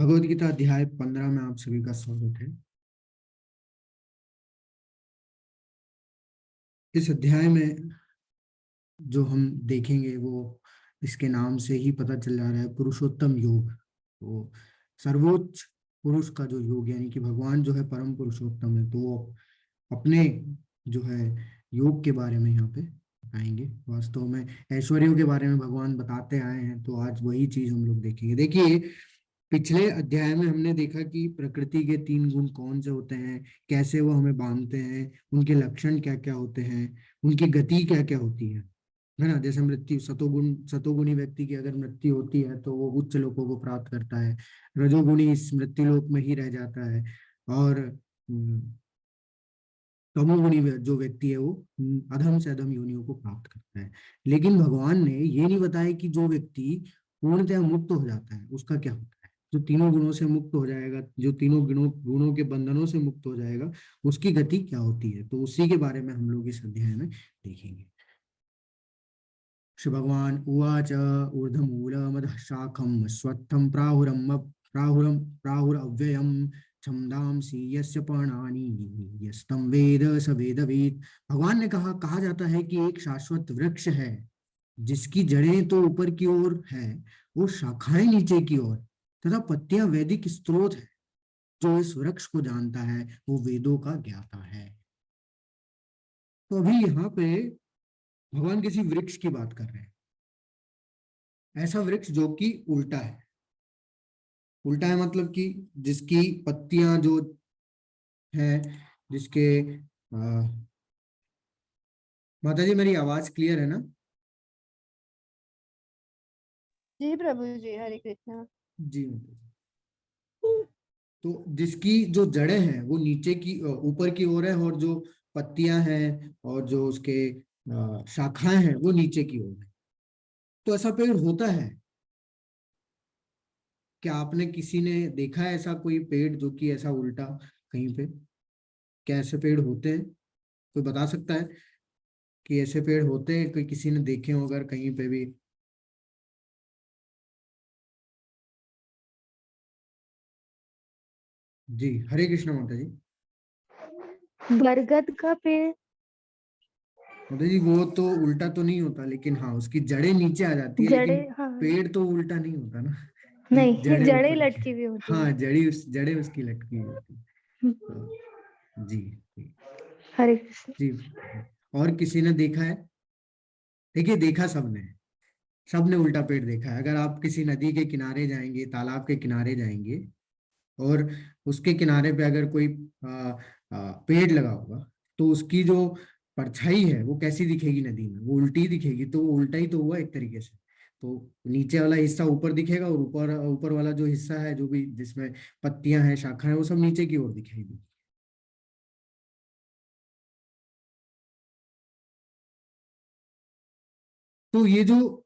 भगवत गीता अध्याय 15 में आप सभी का स्वागत है। इस अध्याय में जो हम देखेंगे वो इसके नाम से ही पता चल जा रहा है, पुरुषोत्तम योग। तो सर्वोच्च पुरुष का जो योग, यानी कि भगवान जो है परम पुरुषोत्तम है, तो वो अपने जो है योग के बारे में यहाँ पे बताएंगे। वास्तव में ऐश्वर्यों के बारे में भगवान बताते आए हैं, तो आज वही चीज हम लोग देखेंगे। देखिए, पिछले अध्याय में हमने देखा कि प्रकृति के 3 गुण कौन से होते हैं, कैसे वो हमें बांधते हैं, उनके लक्षण क्या क्या होते हैं, उनकी गति क्या क्या होती है ना। जैसे मृत्यु, सतोगुणी व्यक्ति की अगर मृत्यु होती है तो वो उच्च लोकों को प्राप्त करता है। रजोगुणी इस मृत्यु लोक में ही रह जाता है। और तमोगुणी जो व्यक्ति है वो अधम से अधम योनियों को प्राप्त करता है। लेकिन भगवान ने ये नहीं बताया कि जो व्यक्ति पूर्णतः मुक्त हो जाता है उसका क्या होता है। जो तीनों गुणों से मुक्त हो जाएगा, जो तीनों गुणों के बंधनों से मुक्त हो जाएगा, उसकी गति क्या होती है, तो उसी के बारे में हम लोग इस अध्याय में देखेंगे। श्री भगवान उवाच ऊर्ध्वमूलमधः शाखं स्वत्थं प्राहुरव्ययम् छंदांसि यस्य पर्णानि यस्तं वेद स वेदवित्। भगवान ने कहा जाता है कि एक शाश्वत वृक्ष है जिसकी जड़ें तो ऊपर की ओर है, वो शाखाएं नीचे की ओर, तथा पत्तियां वैदिक स्रोत है। जो इस वृक्ष को जानता है वो वेदों का ज्ञाता है। तो अभी यहाँ पे भगवान किसी वृक्ष की बात कर रहे हैं। ऐसा वृक्ष जो कि उल्टा है। उल्टा है मतलब कि जिसकी पत्तियां जो है, जिसके माता जी मेरी आवाज क्लियर है ना? जी प्रभु जी, हरे कृष्णा। जी माता जी। तो जिसकी जो जड़ें हैं वो नीचे की ऊपर की ओर है, और जो पत्तियां हैं और जो उसके शाखाएं हैं वो नीचे की ओर है। तो ऐसा पेड़ होता है। क्या आपने किसी ने देखा है ऐसा कोई पेड़ जो कि ऐसा उल्टा कहीं पे? क्या ऐसे पेड़ होते हैं? कोई बता सकता है कि ऐसे पेड़ होते हैं? कोई किसी ने देखे हो अगर कहीं पे भी? जी हरे कृष्णा माता जी। बरगद का पेड़। माता जी वो तो उल्टा तो नहीं होता, लेकिन हाँ उसकी जड़ें नीचे आ जाती है, जड़े, लेकिन हाँ। पेड़ तो उल्टा नहीं होता ना। नहीं, जड़ें जड़े ऊपर की। लटकी हुई होती हाँ है। जड़ें उसकी लटकी हुई होती है। तो जी जी हरे कृष्ण। जी। और किसी ने देखा है? देखिए, देखा सबने। सबने उल्टा पेड़ देखा है। अगर आप किसी नदी के किनारे जाएंगे, तालाब के किनारे जाएंगे, और उसके किनारे पे अगर कोई पेड़ लगा होगा, तो उसकी जो परछाई है वो कैसी दिखेगी नदी में? वो उल्टी दिखेगी। तो वो उल्टा ही तो हुआ एक तरीके से। तो नीचे वाला हिस्सा ऊपर दिखेगा, और ऊपर ऊपर वाला जो हिस्सा है, जो भी जिसमें पत्तियां हैं, शाखाएं हैं, वो सब नीचे की ओर दिखेगी। तो ये जो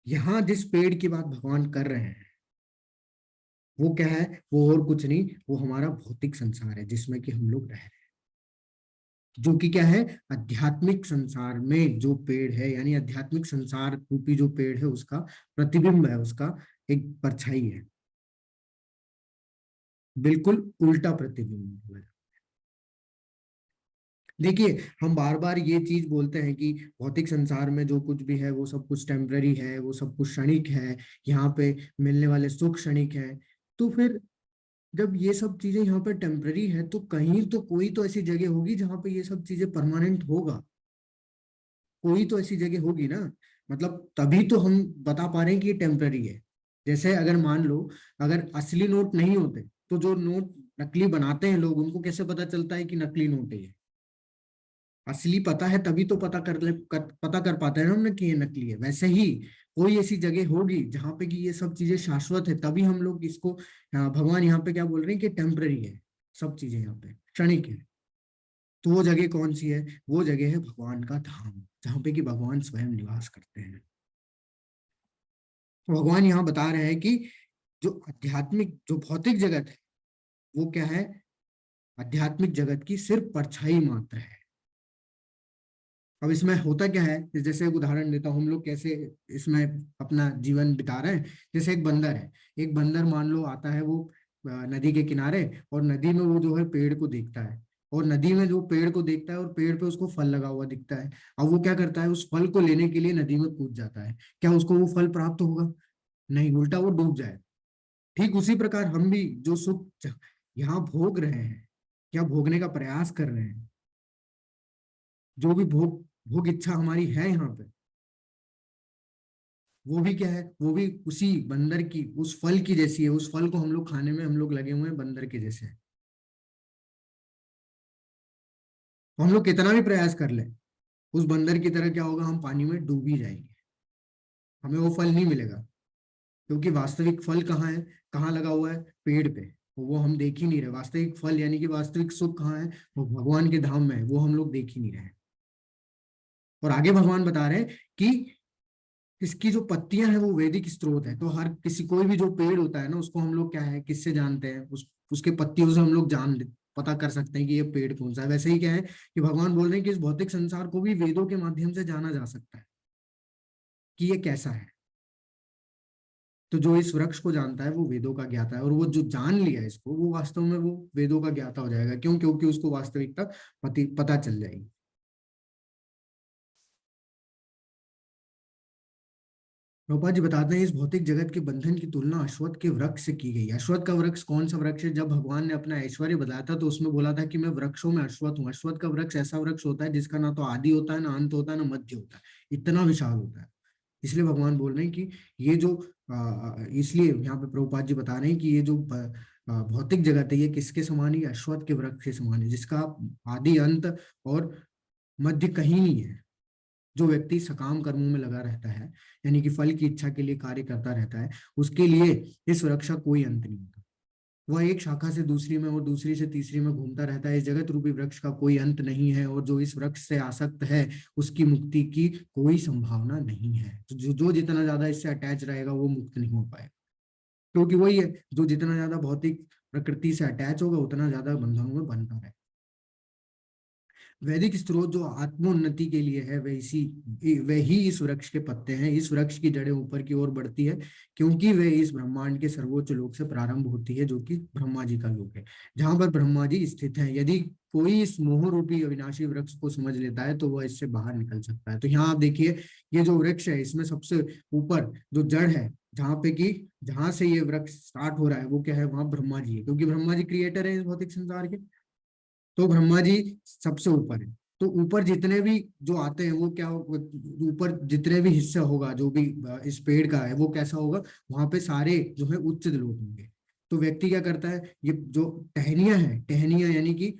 यहाँ जिस पेड़ की बात भगवान कर रहे हैं वो क्या है? वो और कुछ नहीं, वो हमारा भौतिक संसार है जिसमें कि हम लोग रह रहे हैं। जो कि क्या है? आध्यात्मिक संसार में जो पेड़ है, यानी आध्यात्मिक संसार रूपी जो पेड़ है, उसका प्रतिबिंब है, उसका एक परछाई है। बिल्कुल उल्टा प्रतिबिंब है। देखिए, हम बार बार ये चीज बोलते हैं कि भौतिक संसार में जो कुछ भी है वो सब कुछ टेम्पररी है, वो सब कुछ क्षणिक है, यहाँ पे मिलने वाले सुख क्षणिक है। तो फिर जब ये सब चीजें यहाँ पे टेम्पररी है, तो कहीं तो कोई तो ऐसी जगह होगी जहाँ पे ये सब चीजें परमानेंट होगा। कोई तो ऐसी जगह होगी ना। मतलब तभी तो हम बता पा रहे हैं कि ये टेम्पररी है। जैसे अगर मान लो, अगर असली नोट नहीं होते, तो जो नोट नकली बनाते हैं लोग, उनको कैसे पता चलता है कि नकली नोट है ये? असली पता है तभी तो पता कर पाते हैं ना हमने कि ये नकली है। वैसे ही कोई ऐसी जगह होगी जहाँ पे कि ये सब चीजें शाश्वत है, तभी हम लोग इसको भगवान यहाँ पे क्या बोल रहे हैं कि टेम्पररी है। सब चीजें यहाँ पे क्षणिक है। तो वो जगह कौन सी है? वो जगह है भगवान का धाम, जहाँ पे कि भगवान स्वयं निवास करते हैं। तो भगवान यहाँ बता रहे हैं कि जो आध्यात्मिक, जो भौतिक जगत है, वो क्या है? आध्यात्मिक जगत की सिर्फ परछाई मात्र है। अब इसमें होता क्या है, जैसे एक उदाहरण देता हूँ, हम लोग कैसे इसमें अपना जीवन बिता रहे हैं। जैसे एक बंदर है, एक बंदर मान लो आता है वो नदी के किनारे, और नदी में वो जो है पेड़ को देखता है, और नदी में जो पेड़ को देखता है और पेड़ पे उसको फल लगा हुआ दिखता है। अब वो क्या करता है, उस फल को लेने के लिए नदी में कूद जाता है। क्या उसको वो फल प्राप्त होगा? नहीं, उल्टा वो डूब जाए। ठीक उसी प्रकार हम भी जो सुख यहाँ भोग रहे हैं, या भोगने का प्रयास कर रहे हैं, जो भी भोग भोग इच्छा हमारी है यहाँ पे, वो भी क्या है, वो भी उसी बंदर की उस फल की जैसी है। उस फल को हम लोग खाने में हम लोग लगे हुए हैं बंदर के जैसे हैं। तो हम लोग कितना भी प्रयास कर लें, उस बंदर की तरह क्या होगा, हम पानी में डूब ही जाएंगे, हमें वो फल नहीं मिलेगा। क्योंकि वास्तविक फल कहाँ है, कहाँ लगा हुआ है, पेड़ पे। वो हम देख ही नहीं रहे। वास्तविक फल यानी कि वास्तविक सुख कहाँ है, वो भगवान के धाम में है, वो हम लोग देख ही नहीं रहे। और आगे भगवान बता रहे हैं कि इसकी जो पत्तियां हैं वो वैदिक स्रोत है। तो हर किसी, कोई भी जो पेड़ होता है ना, उसको हम लोग क्या है, किससे जानते हैं, उसके पत्तियों से हम लोग पता कर सकते हैं कि ये पेड़ कौन सा है। वैसे ही क्या है कि भगवान बोल रहे हैं कि इस भौतिक संसार को भी वेदों के माध्यम से जाना जा सकता है कि ये कैसा है। तो जो इस वृक्ष को जानता है वो वेदों का ज्ञाता है, और वो जो जान लिया इसको, वो वास्तव में वो वेदों का ज्ञाता हो जाएगा। क्यों? क्योंकि उसको वास्तविकता पता चल जाएगी। प्रभुपाद जी बताते हैं, इस भौतिक जगत के बंधन की तुलना अश्वत्थ के वृक्ष से की गई। अश्वत्थ का वृक्ष कौन सा वृक्ष है? जब भगवान ने अपना ऐश्वर्य बताया था तो उसमें बोला था कि मैं वृक्षों में अश्वत्थ हूँ। अश्वत्थ का वृक्ष ऐसा वृक्ष होता है जिसका ना तो आदि होता है, ना अंत होता है, ना मध्य होता है। इतना विशाल होता है। इसलिए भगवान बोल रहे हैं कि ये जो इसलिए यहाँ पे प्रभुपाद जी बता रहे हैं कि ये जो भौतिक जगत है, ये किसके समान है? अश्वत्थ के वृक्ष के समान है, जिसका आदि अंत और मध्य कहीं नहीं है। जो व्यक्ति सकाम कर्मों में लगा रहता है, यानी कि फल की इच्छा के लिए कार्य करता रहता है, उसके लिए इस वृक्ष का कोई अंत नहीं होता। वह एक शाखा से दूसरी में और दूसरी से तीसरी में घूमता रहता है। इस जगत रूपी वृक्ष का कोई अंत नहीं है, और जो इस वृक्ष से आसक्त है उसकी मुक्ति की कोई संभावना नहीं है। तो जो जितना ज्यादा इससे अटैच रहेगा वो मुक्त नहीं हो पाएगा। क्योंकि वही है, जो जितना ज्यादा भौतिक प्रकृति से अटैच होगा उतना ज्यादा बंधनों में बनता रहेगा। वैदिक स्रोत जो आत्मोन्नति के लिए है, वही इस वृक्ष के पत्ते हैं। इस वृक्ष की जड़ें ऊपर की ओर बढ़ती है, क्योंकि वे इस ब्रह्मांड के सर्वोच्च लोक से प्रारंभ होती है, जो कि ब्रह्मा जी का लोक है, जहां पर ब्रह्मा जी स्थित है। यदि कोई इस मोह रूपी अविनाशी वृक्ष को समझ लेता है तो वह इससे बाहर निकल सकता है। तो यहाँ आप देखिए, ये जो वृक्ष है इसमें सबसे ऊपर जो जड़ है, जहाँ पे कि जहां से ये वृक्ष स्टार्ट हो रहा है, वो क्या है, वहां ब्रह्मा जी है, क्योंकि ब्रह्मा जी क्रिएटर है इस भौतिक संसार के। तो ब्रह्मा जी सबसे ऊपर है। तो ऊपर जितने भी जो आते हैं वो क्या, ऊपर जितने भी हिस्सा होगा जो भी इस पेड़ का है, वो कैसा होगा, वहां पे सारे जो है उच्च लोक होंगे। तो व्यक्ति क्या करता है, ये जो टहनियां है, टहनियां यानी कि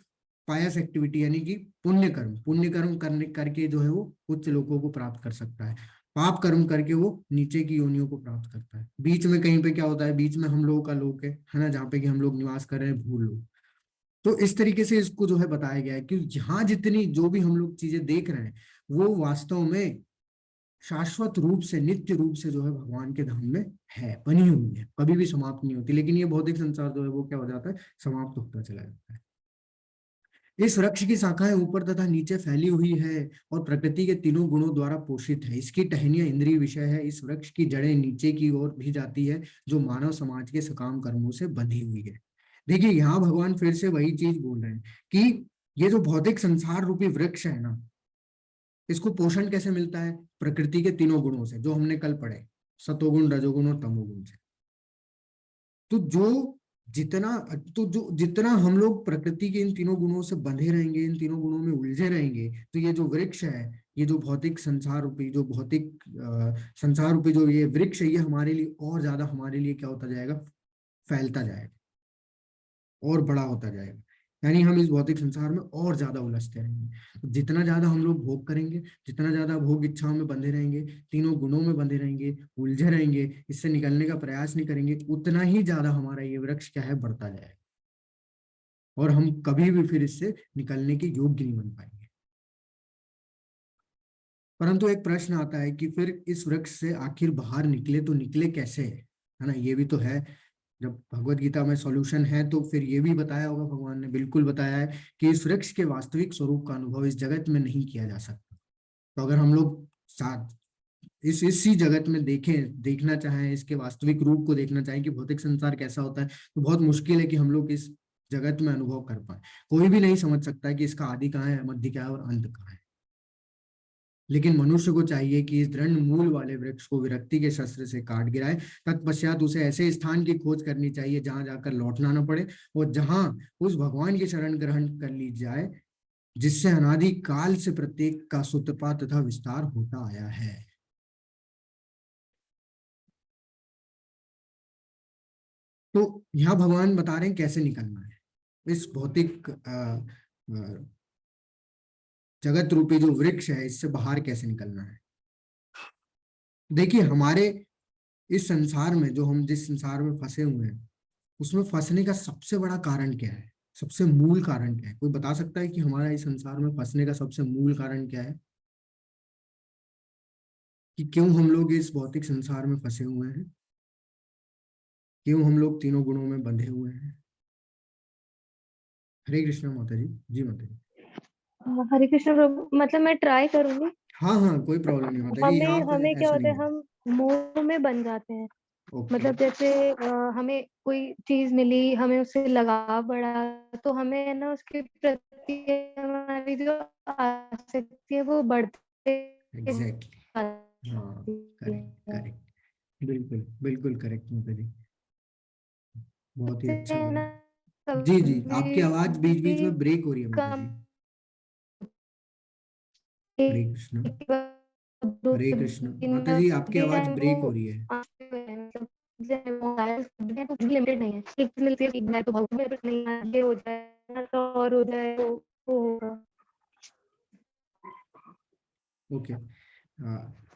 पायस एक्टिविटी, यानी कि पुण्य कर्म करने करके जो है वो उच्च लोकों को प्राप्त कर सकता है। पाप कर्म करके वो नीचे की योनियों को प्राप्त करता है। बीच में कहीं पे क्या होता है, बीच में हम लोगों का लोक है ना, जहाँ पे कि हम लोग निवास कर रहे हैं, भूल लोग। तो इस तरीके से इसको जो है बताया गया है कि यहाँ जितनी जो भी हम लोग चीजें देख रहे हैं, वो वास्तव में शाश्वत रूप से, नित्य रूप से जो है भगवान के धाम में है, बनी हुई है, कभी भी समाप्त नहीं होती। लेकिन ये भौतिक संसार जो है वो क्या हो जाता है, समाप्त होता चला जाता है। इस वृक्ष की शाखाएं ऊपर तथा नीचे फैली हुई है और प्रकृति के तीनों गुणों द्वारा पोषित है। इसकी टहनियां इंद्रिय विषय है। इस वृक्ष की जड़ें नीचे की ओर भी जाती है, जो मानव समाज के सकाम कर्मों से बंधी हुई है। देखिए, यहाँ भगवान फिर से वही चीज बोल रहे हैं कि ये जो भौतिक संसार रूपी वृक्ष है ना, इसको पोषण कैसे मिलता है? प्रकृति के तीनों गुणों से, जो हमने कल पढ़े, सतोगुण, रजोगुण और तमोगुण से। तो जितना जो जितना हम लोग प्रकृति के इन तीनों गुणों से बंधे रहेंगे, इन तीनों गुणों में उलझे रहेंगे, तो ये जो वृक्ष है, ये जो भौतिक संसार रूपी, जो भौतिक संसार रूपी जो ये वृक्ष है, ये हमारे लिए और ज्यादा, हमारे लिए क्या होता जाएगा, फैलता जाएगा और बड़ा होता जाएगा। यानी हम इस भौतिक संसार में और ज्यादा उलझते रहेंगे। तो जितना ज्यादा हम लोग भोग करेंगे, जितना ज्यादा भोग इच्छाओं में बंधे रहेंगे, तीनों गुणों में बंधे रहेंगे, उलझे रहेंगे, इससे निकलने का प्रयास नहीं करेंगे, उतना ही ज्यादा हमारा ये वृक्ष क्या है, बढ़ता जाएगा, और हम कभी भी फिर इससे निकलने के योग्य नहीं बन पाएंगे। परंतु एक प्रश्न आता है कि फिर इस वृक्ष से आखिर बाहर निकले तो निकले कैसे, है ना, ये भी तो है। जब भगवत गीता में सॉल्यूशन है तो फिर ये भी बताया होगा, भगवान ने बिल्कुल बताया है कि इस वृक्ष के वास्तविक स्वरूप का अनुभव इस जगत में नहीं किया जा सकता। तो अगर हम लोग साथ इसी जगत में देखना चाहें, इसके वास्तविक रूप को देखना चाहें कि भौतिक संसार कैसा होता है, तो बहुत मुश्किल है कि हम लोग इस जगत में अनुभव कर पाए। कोई भी नहीं समझ सकता है कि इसका आदि कहाँ है, मध्य क्या है और अंत कहाँ है। लेकिन मनुष्य को चाहिए कि इस दृढ़ मूल वाले वृक्ष को विरक्ति के शस्त्र से काट गिराए। तत्पश्चात उसे ऐसे स्थान की खोज करनी चाहिए जहां जाकर लौटना न पड़े, और जहां उस भगवान की शरण ग्रहण कर ली जाए जिससे अनादि काल से प्रत्येक का सूत्रपात तथा विस्तार होता आया है। तो यहाँ भगवान बता रहे हैं कैसे निकलना है इस भौतिक जगत रूपी जो वृक्ष है, इससे बाहर कैसे निकलना है। देखिए, हमारे इस संसार में, जो हम जिस संसार में फंसे हुए हैं, उसमें फंसने का सबसे बड़ा कारण क्या है, सबसे मूल कारण क्या है? कोई बता सकता है कि हमारा इस संसार में फंसने का सबसे मूल कारण क्या है, कि क्यों हम लोग इस भौतिक संसार में फंसे हुए हैं, क्यों हम लोग तीनों गुणों में बंधे हुए हैं? हरे कृष्णा माता जी। जी माता जी। हरे कृष्ण प्रभु, मतलब मैं ट्राई करूंगी। हाँ हाँ, कोई प्रॉब्लम नहीं माता जी, यहाँ हमें पे हमें क्या ऐसा होता नहीं है, है। हम मोह में बन जाते हैं। ओके। मतलब जैसे हमें कोई चीज मिली, हमें उससे लगाव बढ़ा, तो हमें है ना उसके प्रति हमारी जो आसक्ति है वो बढ़ते एग्जैक्टली। हाँ, जाती करेक्ट है। करेक्ट, बिल्कुल बिल्कुल करेक्ट माता जी, बहुत ही इससे अच्छा है बोला। ना जी जी, कभी आपकी आवाज बीच बीच भी में ब्रेक हो रही है माता कम जी। हरे कृष्ण। दो हरे कृष्ण दिन माता में जी, आपकी भी आवाज है ब्रेक हो वो रही है। मतलब जैसे मोबाइल कुछ भी लिमिटेड नहीं है। एक मिलती है, मैं तो बहुत लिमिटेड नहीं है, ये हो जाए तो और हो जाए तो वो होगा। ओके।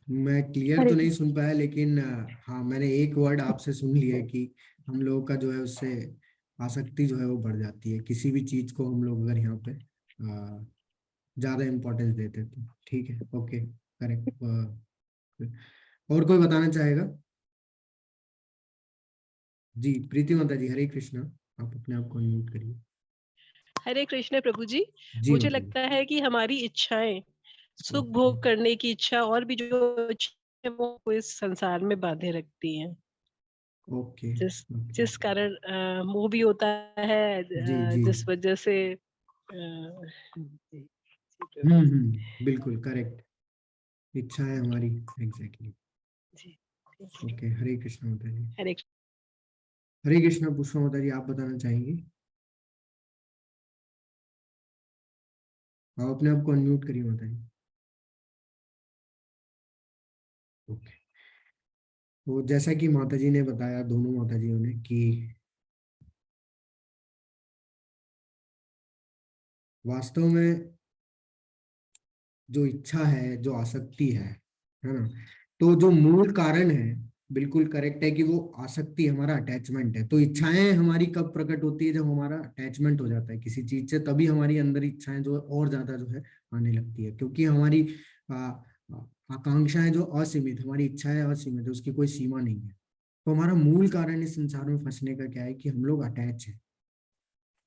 मैं क्लियर तो हरे नहीं कृष्ण। सुन पाया, लेकिन हाँ, मैंने एक वर्ड आपसे सुन लिया है कि हम लोगों का जो है उससे आसक्ति जो है वो बढ़ जाती है, किसी भी चीज को हम लोग अगर यहाँ पे ज्यादा इम्पोर्टेंस देते तो। ठीक है, ओके, करेक्ट। और कोई बताना चाहेगा? जी प्रीति माता जी, हरे कृष्णा। आप अपने आप को अनम्यूट करिए। हरे कृष्ण प्रभु जी। जी मुझे माता जी। लगता है कि हमारी इच्छाएं, सुख ओके। भोग करने की इच्छा और भी जो इच्छा है वो इस संसार में बांधे रखती हैं, ओके। जिस ओके। जिस कारण मोह भी होता है, जी जी। जिस वजह से जी प्रभु बिल्कुल करेक्ट, इच्छा है हमारी, एग्जैक्टली। जी। ओके, हरे कृष्ण माता जी। हरे हरे कृष्ण पुष्पा माता जी, आप बताना चाहेंगे? आप अपने आप को अनम्यूट करिए माता जी। ओके। तो जैसा कि माता जी ने बताया, दोनों माता जियों ने, कि वास्तव में जो इच्छा है, जो आसक्ति है ना, तो जो मूल कारण है, बिल्कुल करेक्ट है कि वो आसक्ति हमारा अटैचमेंट है। तो इच्छाएं हमारी कब प्रकट होती है? जब हमारा अटैचमेंट हो जाता है किसी चीज से, तभी हमारी अंदर इच्छाएं जो है और ज्यादा जो है आने लगती है, क्योंकि हमारी आ, आ- आकांक्षाएं जो असीमित, हमारी इच्छाएं असीमित है, उसकी कोई सीमा नहीं है। तो हमारा मूल कारण इस संसार में फंसने का क्या है, कि हम लोग अटैच हैं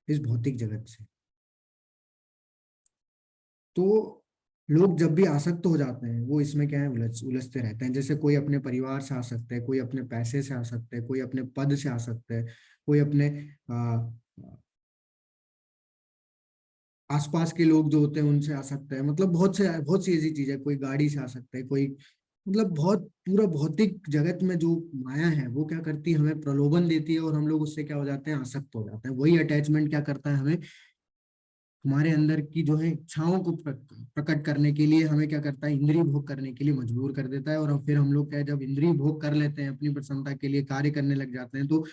इस भौतिक जगत से। तो लोग जब भी आसक्त हो जाते हैं, वो इसमें क्या है, उलझते रहते हैं। जैसे कोई अपने परिवार से आसक्त है, कोई अपने पैसे से आसक्त है, कोई अपने पद से आसक्त है, कोई अपने आसपास के लोग जो होते हैं उनसे आसक्त है। मतलब बहुत सी ऐसी चीज है, कोई गाड़ी से आसक्त है, कोई, मतलब बहुत पूरा भौतिक जगत में जो माया है वो क्या करती है, हमें प्रलोभन देती है, और हम लोग उससे क्या हो जाते हैं, आसक्त हो जाते हैं। वही अटैचमेंट क्या करता है, हमें हमारे अंदर की जो है इच्छाओं को प्रकट करने के लिए, हमें क्या करता है, इंद्रिय भोग करने के लिए मजबूर कर देता है। और फिर हम लोग क्या है, जब इंद्रिय भोग कर लेते हैं, अपनी प्रसन्नता के लिए कार्य करने लग जाते हैं, तो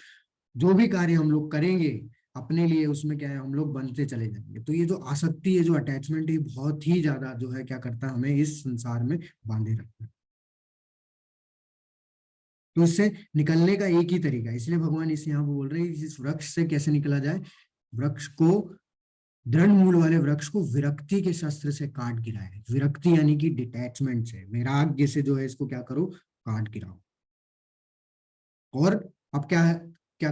जो भी कार्य हम लोग करेंगे अपने लिए, उसमें क्या है, हम लोग बनते चले जाएंगे। तो ये जो आसक्ति है, जो अटैचमेंट है, बहुत ही ज्यादा जो है क्या करता है, हमें इस संसार में बांधे रखता है। तो इससे निकलने का एक ही तरीका है, इसलिए भगवान इस यहाँ पे बोल रहे हैं कि इस वृक्ष से कैसे निकला जाए। वृक्ष को, दृढ़ मूल वाले वृक्ष को विरक्ति के शस्त्र से काट गिराए। विरक्ति यानी कि डिटैचमेंट से, वैराग्य से जो है इसको क्या करो, काट गिराओ। और अब क्या है, क्या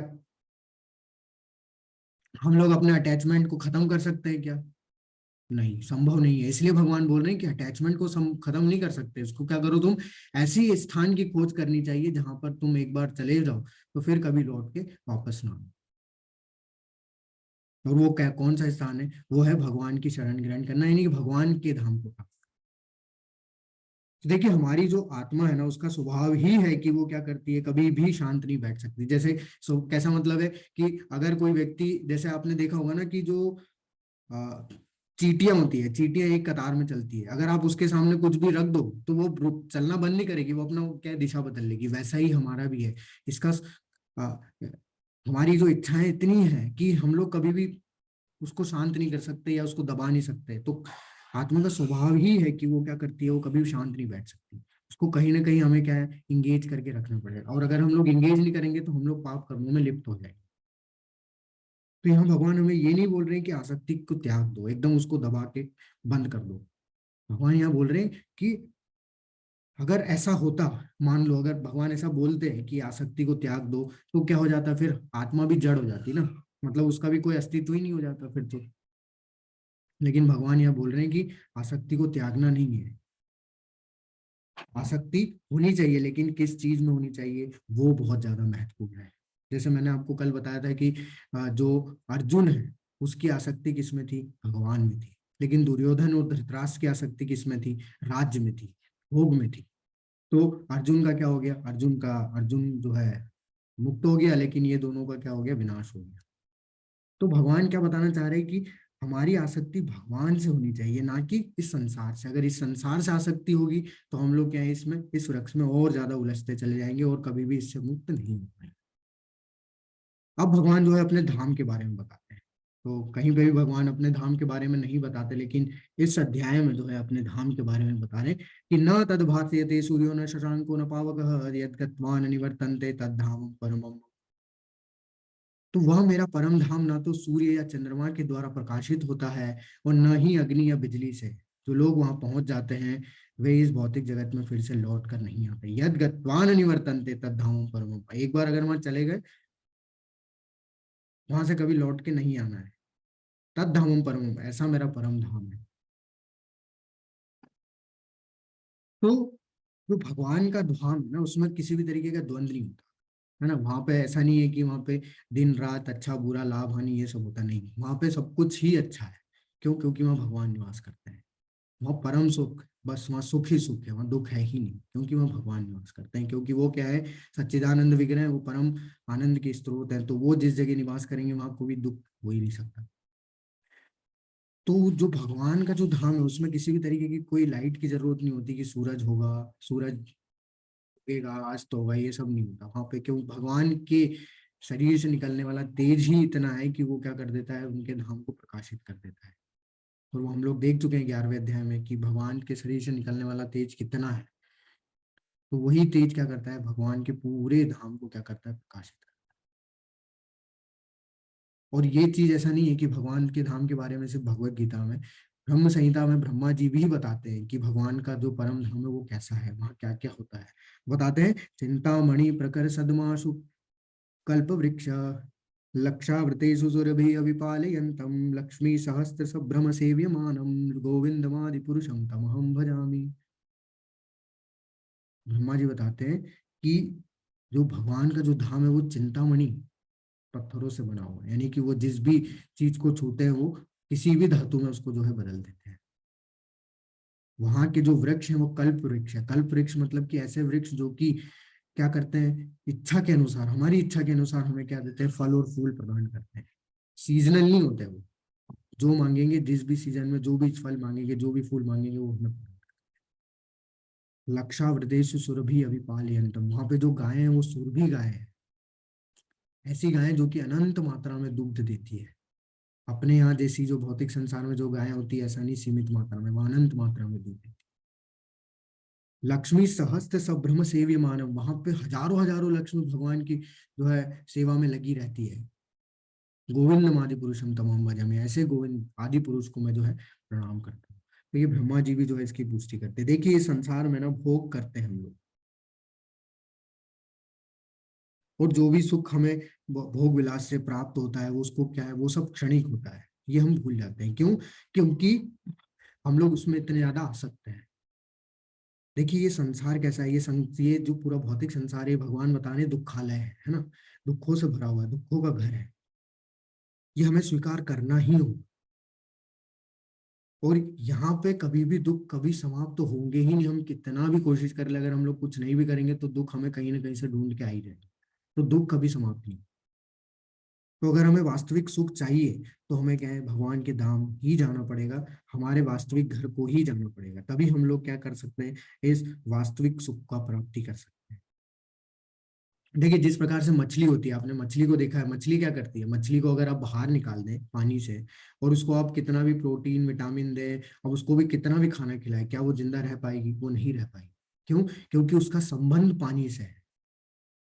हम लोग अपने अटैचमेंट को खत्म कर सकते हैं क्या? नहीं, संभव नहीं है। इसलिए भगवान बोल रहे हैं कि अटैचमेंट को खत्म नहीं कर सकते। उसको क्या करो तुम, ऐसी स्थान की खोज करनी चाहिए जहां पर तुम एक बार चले जाओ तो फिर कभी लौट के वापस ना आओ। और वो क्या, कौन सा स्थान है? वो है भगवान की शरण ग्रहण करना, यानी कि भगवान के धाम को प्राप्त। तो देखिए, हमारी जो आत्मा है ना, उसका स्वभाव ही है कि वो क्या करती है, कभी भी शांत नहीं बैठ सकती। जैसे कैसा मतलब है कि अगर कोई व्यक्ति, जैसे आपने देखा होगा ना कि जो आ, चींटियां होती है, चींटियां एक कतार में चलती है, अगर आप उसके सामने कुछ भी रख दो तो वो चलना बंद नहीं करेगी, वो अपना क्या दिशा बदल लेगी। वैसा ही हमारा भी है। इसका आ, हमारी जो इच्छाएं इतनी है कि हम लोग कभी भी उसको शांत नहीं कर सकते या उसको दबा नहीं सकते। तो आत्मा का स्वभाव ही है कि वो क्या करती है, वो कभी भी शांत नहीं बैठ सकती। उसको कहीं ना कहीं हमें क्या है, इंगेज करके रखना पड़ेगा। और अगर हम लोग इंगेज नहीं करेंगे तो हम लोग पाप कर्मों में लिप्त हो जाएंगे। तो यहाँ भगवान हमें ये नहीं बोल रहे हैं कि आसक्ति को त्याग दो, एकदम उसको दबा के बंद कर दो। भगवान यहाँ बोल रहे हैं कि अगर ऐसा होता, मान लो अगर भगवान ऐसा बोलते हैं कि आसक्ति को त्याग दो, तो क्या हो जाता, फिर आत्मा भी जड़ हो जाती ना, मतलब उसका भी कोई अस्तित्व ही नहीं हो जाता फिर तो। लेकिन भगवान यहाँ बोल रहे हैं कि आसक्ति को त्यागना नहीं है। आसक्ति होनी चाहिए, लेकिन किस चीज में होनी चाहिए वो बहुत ज्यादा महत्वपूर्ण है। जैसे मैंने आपको कल बताया था कि जो अर्जुन है उसकी आसक्ति किस में थी, भगवान में थी। लेकिन दुर्योधन और धृतराष्ट्र की आसक्ति किस में थी, राज्य में थी, भोग में थी। तो अर्जुन का क्या हो गया, अर्जुन जो है मुक्त हो गया, लेकिन ये दोनों का क्या हो गया, विनाश हो गया। तो भगवान क्या बताना चाह रहे हैं कि हमारी आसक्ति भगवान से होनी चाहिए, ना कि इस संसार से। अगर इस संसार से आसक्ति होगी तो हम लोग क्या है, इसमें इस वृक्ष में और ज्यादा उलझते चले जाएंगे और कभी भी इससे मुक्त नहीं हो पाएंगे। अब भगवान जो है अपने धाम के बारे में बताते हैं। तो कहीं पे भी भगवान अपने धाम के बारे में नहीं बताते, लेकिन इस अध्याय में जो है अपने धाम के बारे में बता रहे हैं कि न तद भास्यते सूर्यो न शशांको न पावकः यद् गत्वा न निवर्तन्ते तद धाम परमम्। तो वह मेरा परम धाम ना तो सूर्य या चंद्रमा के द्वारा प्रकाशित होता है और न ही अग्नि या बिजली से। जो लोग वहां पहुंच जाते हैं वे इस भौतिक जगत में फिर से लौट कर नहीं आते। यद गत्वा न निवर्तन्ते तद धाम परमम्। एक बार अगर वहां चले गए, वहां से कभी लौट के नहीं आना है। तद धामम परमम्, ऐसा मेरा परम धाम है। तो जो भगवान का धाम है ना, उसमें किसी भी तरीके का द्वंद्व नहीं होता है ना। वहां पे ऐसा नहीं है कि वहां पे दिन रात, अच्छा बुरा, लाभ हानि, ये सब होता नहीं। वहां पे सब कुछ ही अच्छा है। क्यों? क्योंकि वहां भगवान निवास करते हैं। वहां परम सुख, बस वहां सुख ही सुख है, वहां दुख है ही नहीं, क्योंकि वहां भगवान निवास करते हैं। क्योंकि वो क्या है, सच्चिदानंद विग्रह है, वो परम आनंद के स्रोत है। तो वो जिस जगह निवास करेंगे वहां कोई दुख हो ही नहीं सकता। तो जो भगवान का जो धाम है उसमें किसी भी तरीके की कोई लाइट की जरूरत नहीं होती कि सूरज होगा, सूरज उगेगा, आज तो होगा, ये सब नहीं होता वहां पे। क्यों? भगवान के शरीर से निकलने वाला तेज ही इतना है कि वो क्या कर देता है, उनके धाम को प्रकाशित कर देता है। और वो हम लोग देख चुके हैं 11वें अध्याय में कि भगवान के शरीर से निकलने वाला तेज कितना है। तो वही तेज क्या करता है, भगवान के पूरे धाम को क्या करता है, प्रकाशित करता है। और ये चीज ऐसा नहीं है कि भगवान के धाम के बारे में सिर्फ भगवत गीता में, ब्रह्म संहिता में ब्रह्मा जी भी बताते हैं कि भगवान का जो परम धाम है वो कैसा है, वहाँ क्या क्या होता है। बताते हैं, चिंतामणि प्रकर सदमाशु कल्प वृक्ष लक्षावृतेषु सुरभिः विपालयन्तं लक्ष्मी सहस्त्र संभ्रम सेव्यमानं गोविंदमादि पुरुषं तमहं भजामि। ब्रह्मा जी बताते हैं कि जो भगवान का जो धाम है वो चिंतामणि पत्थरों से बना हुआ है, यानी कि वो जिस भी चीज को छूते हैं वो किसी भी धातु में उसको जो है बदल देते हैं। वहां के जो वृक्ष हैं वो कल्प वृक्ष है। कल्प वृक्ष मतलब कि ऐसे वृक्ष जो कि क्या करते हैं, इच्छा के अनुसार, हमारी इच्छा के अनुसार हमें क्या देते हैं, फल और फूल प्रदान करते हैं। सीजनल नहीं होते वो, जो मांगेंगे जिस भी सीजन में जो भी फल मांगेंगे, जो भी फूल मांगेंगे वो हमें। लक्षावृतेषु सुरभि अभिपालयन्तम, वहां पे जो गाय है वो सुरभि गाय है। ऐसी गायें जो कि अनंत मात्रा में दुग्ध देती है। अपने यहाँ जैसी जो भौतिक संसार में जो गायें होती है ऐसा नहीं, सीमित मात्रा में, वो अनंत मात्रा में दूध देती है। लक्ष्मी सहस्त्र संभ्रम सेव्य मानव, वहां पे हजारों हजारों लक्ष्मी भगवान की जो है सेवा में लगी रहती है। गोविंद आदि पुरुषम तमाम भजामि, ऐसे गोविंद आदि पुरुष को मैं जो है प्रणाम करता हूँ। तो ये ब्रह्मा जी भी जो है इसकी पुष्टि करते हैं। देखिए इस संसार में ना भोग करते हैं हम लोग, और जो भी सुख हमें भोग विलास से प्राप्त होता है वो उसको क्या है, वो सब क्षणिक होता है। ये हम भूल जाते हैं। क्यों? क्योंकि हम लोग उसमें इतने ज्यादा आसक्त हैं। देखिए ये संसार कैसा है, ये जो पूरा भौतिक संसार है, भगवान बता रहे हैं दुखालय है ना, दुखों से भरा हुआ है, दुखों का घर है। ये हमें स्वीकार करना ही होगा। और यहाँ पे कभी भी दुख कभी समाप्त तो होंगे ही नहीं, हम कितना भी कोशिश कर ले, अगर हम लोग कुछ नहीं भी करेंगे तो दुख हमें कहीं ना कहीं से ढूंढ के आ ही जाएगा। तो दुख कभी समाप्त नहीं। तो अगर हमें वास्तविक सुख चाहिए तो हमें क्या है, भगवान के धाम ही जाना पड़ेगा, हमारे वास्तविक घर को ही जाना पड़ेगा, तभी हम लोग क्या कर सकते हैं, इस वास्तविक सुख का प्राप्ति कर सकते हैं। देखिए जिस प्रकार से मछली होती है, आपने मछली को देखा है, मछली क्या करती है, मछली को अगर आप बाहर निकाल दें पानी से और उसको आप कितना भी प्रोटीन विटामिन दें, अब उसको भी कितना भी खाना खिलाए, क्या वो जिंदा रह पाएगी? वो नहीं रह पाएगी। क्यों? क्योंकि उसका संबंध पानी से है।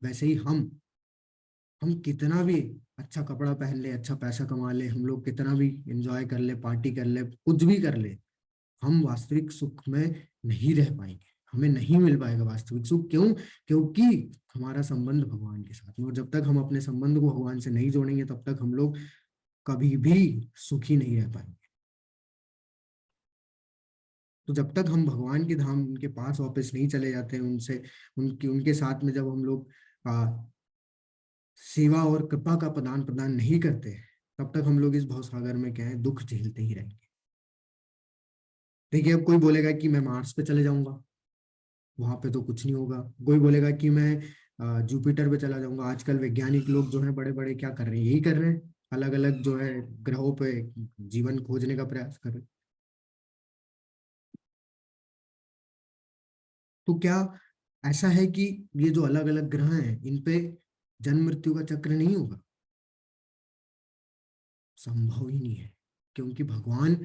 वैसे ही हम कितना भी अच्छा कपड़ा पहन ले, अच्छा पैसा कमा ले, हम लोग कितना भी एंजॉय कर ले, पार्टी कर ले, कुछ भी कर ले, हम वास्तविक सुख में नहीं रह पाएंगे, हमें नहीं मिल पाएगा वास्तविक सुख। क्यों? क्योंकि हमारा संबंध भगवान के साथ में, और जब तक हम अपने संबंध को भगवान से नहीं जोड़ेंगे तब तक हम लोग कभी भी सुखी नहीं रह पाएंगे। तो जब तक हम भगवान के धाम, उनके पास वापस नहीं चले जाते हैं, उनसे उनके साथ में जब हम लोग सेवा और कृपा का प्रदान प्रदान नहीं करते, तब तक हम लोग इस भवसागर में क्या है, दुख झेलते ही रहेंगे। देखिए अब कोई बोलेगा कि मैं मार्स पे चले जाऊंगा, वहां पे तो कुछ नहीं होगा। कोई बोलेगा कि मैं जुपिटर पे चला जाऊंगा। आजकल वैज्ञानिक लोग जो है बड़े बड़े क्या कर रहे हैं, यही कर रहे हैं, अलग अलग जो है ग्रहों पे जीवन खोजने का प्रयास कर रहे हैं। तो क्या ऐसा है कि ये जो अलग अलग ग्रह हैं इन पे जन्म मृत्यु का चक्र नहीं होगा? संभव ही नहीं है। क्योंकि भगवान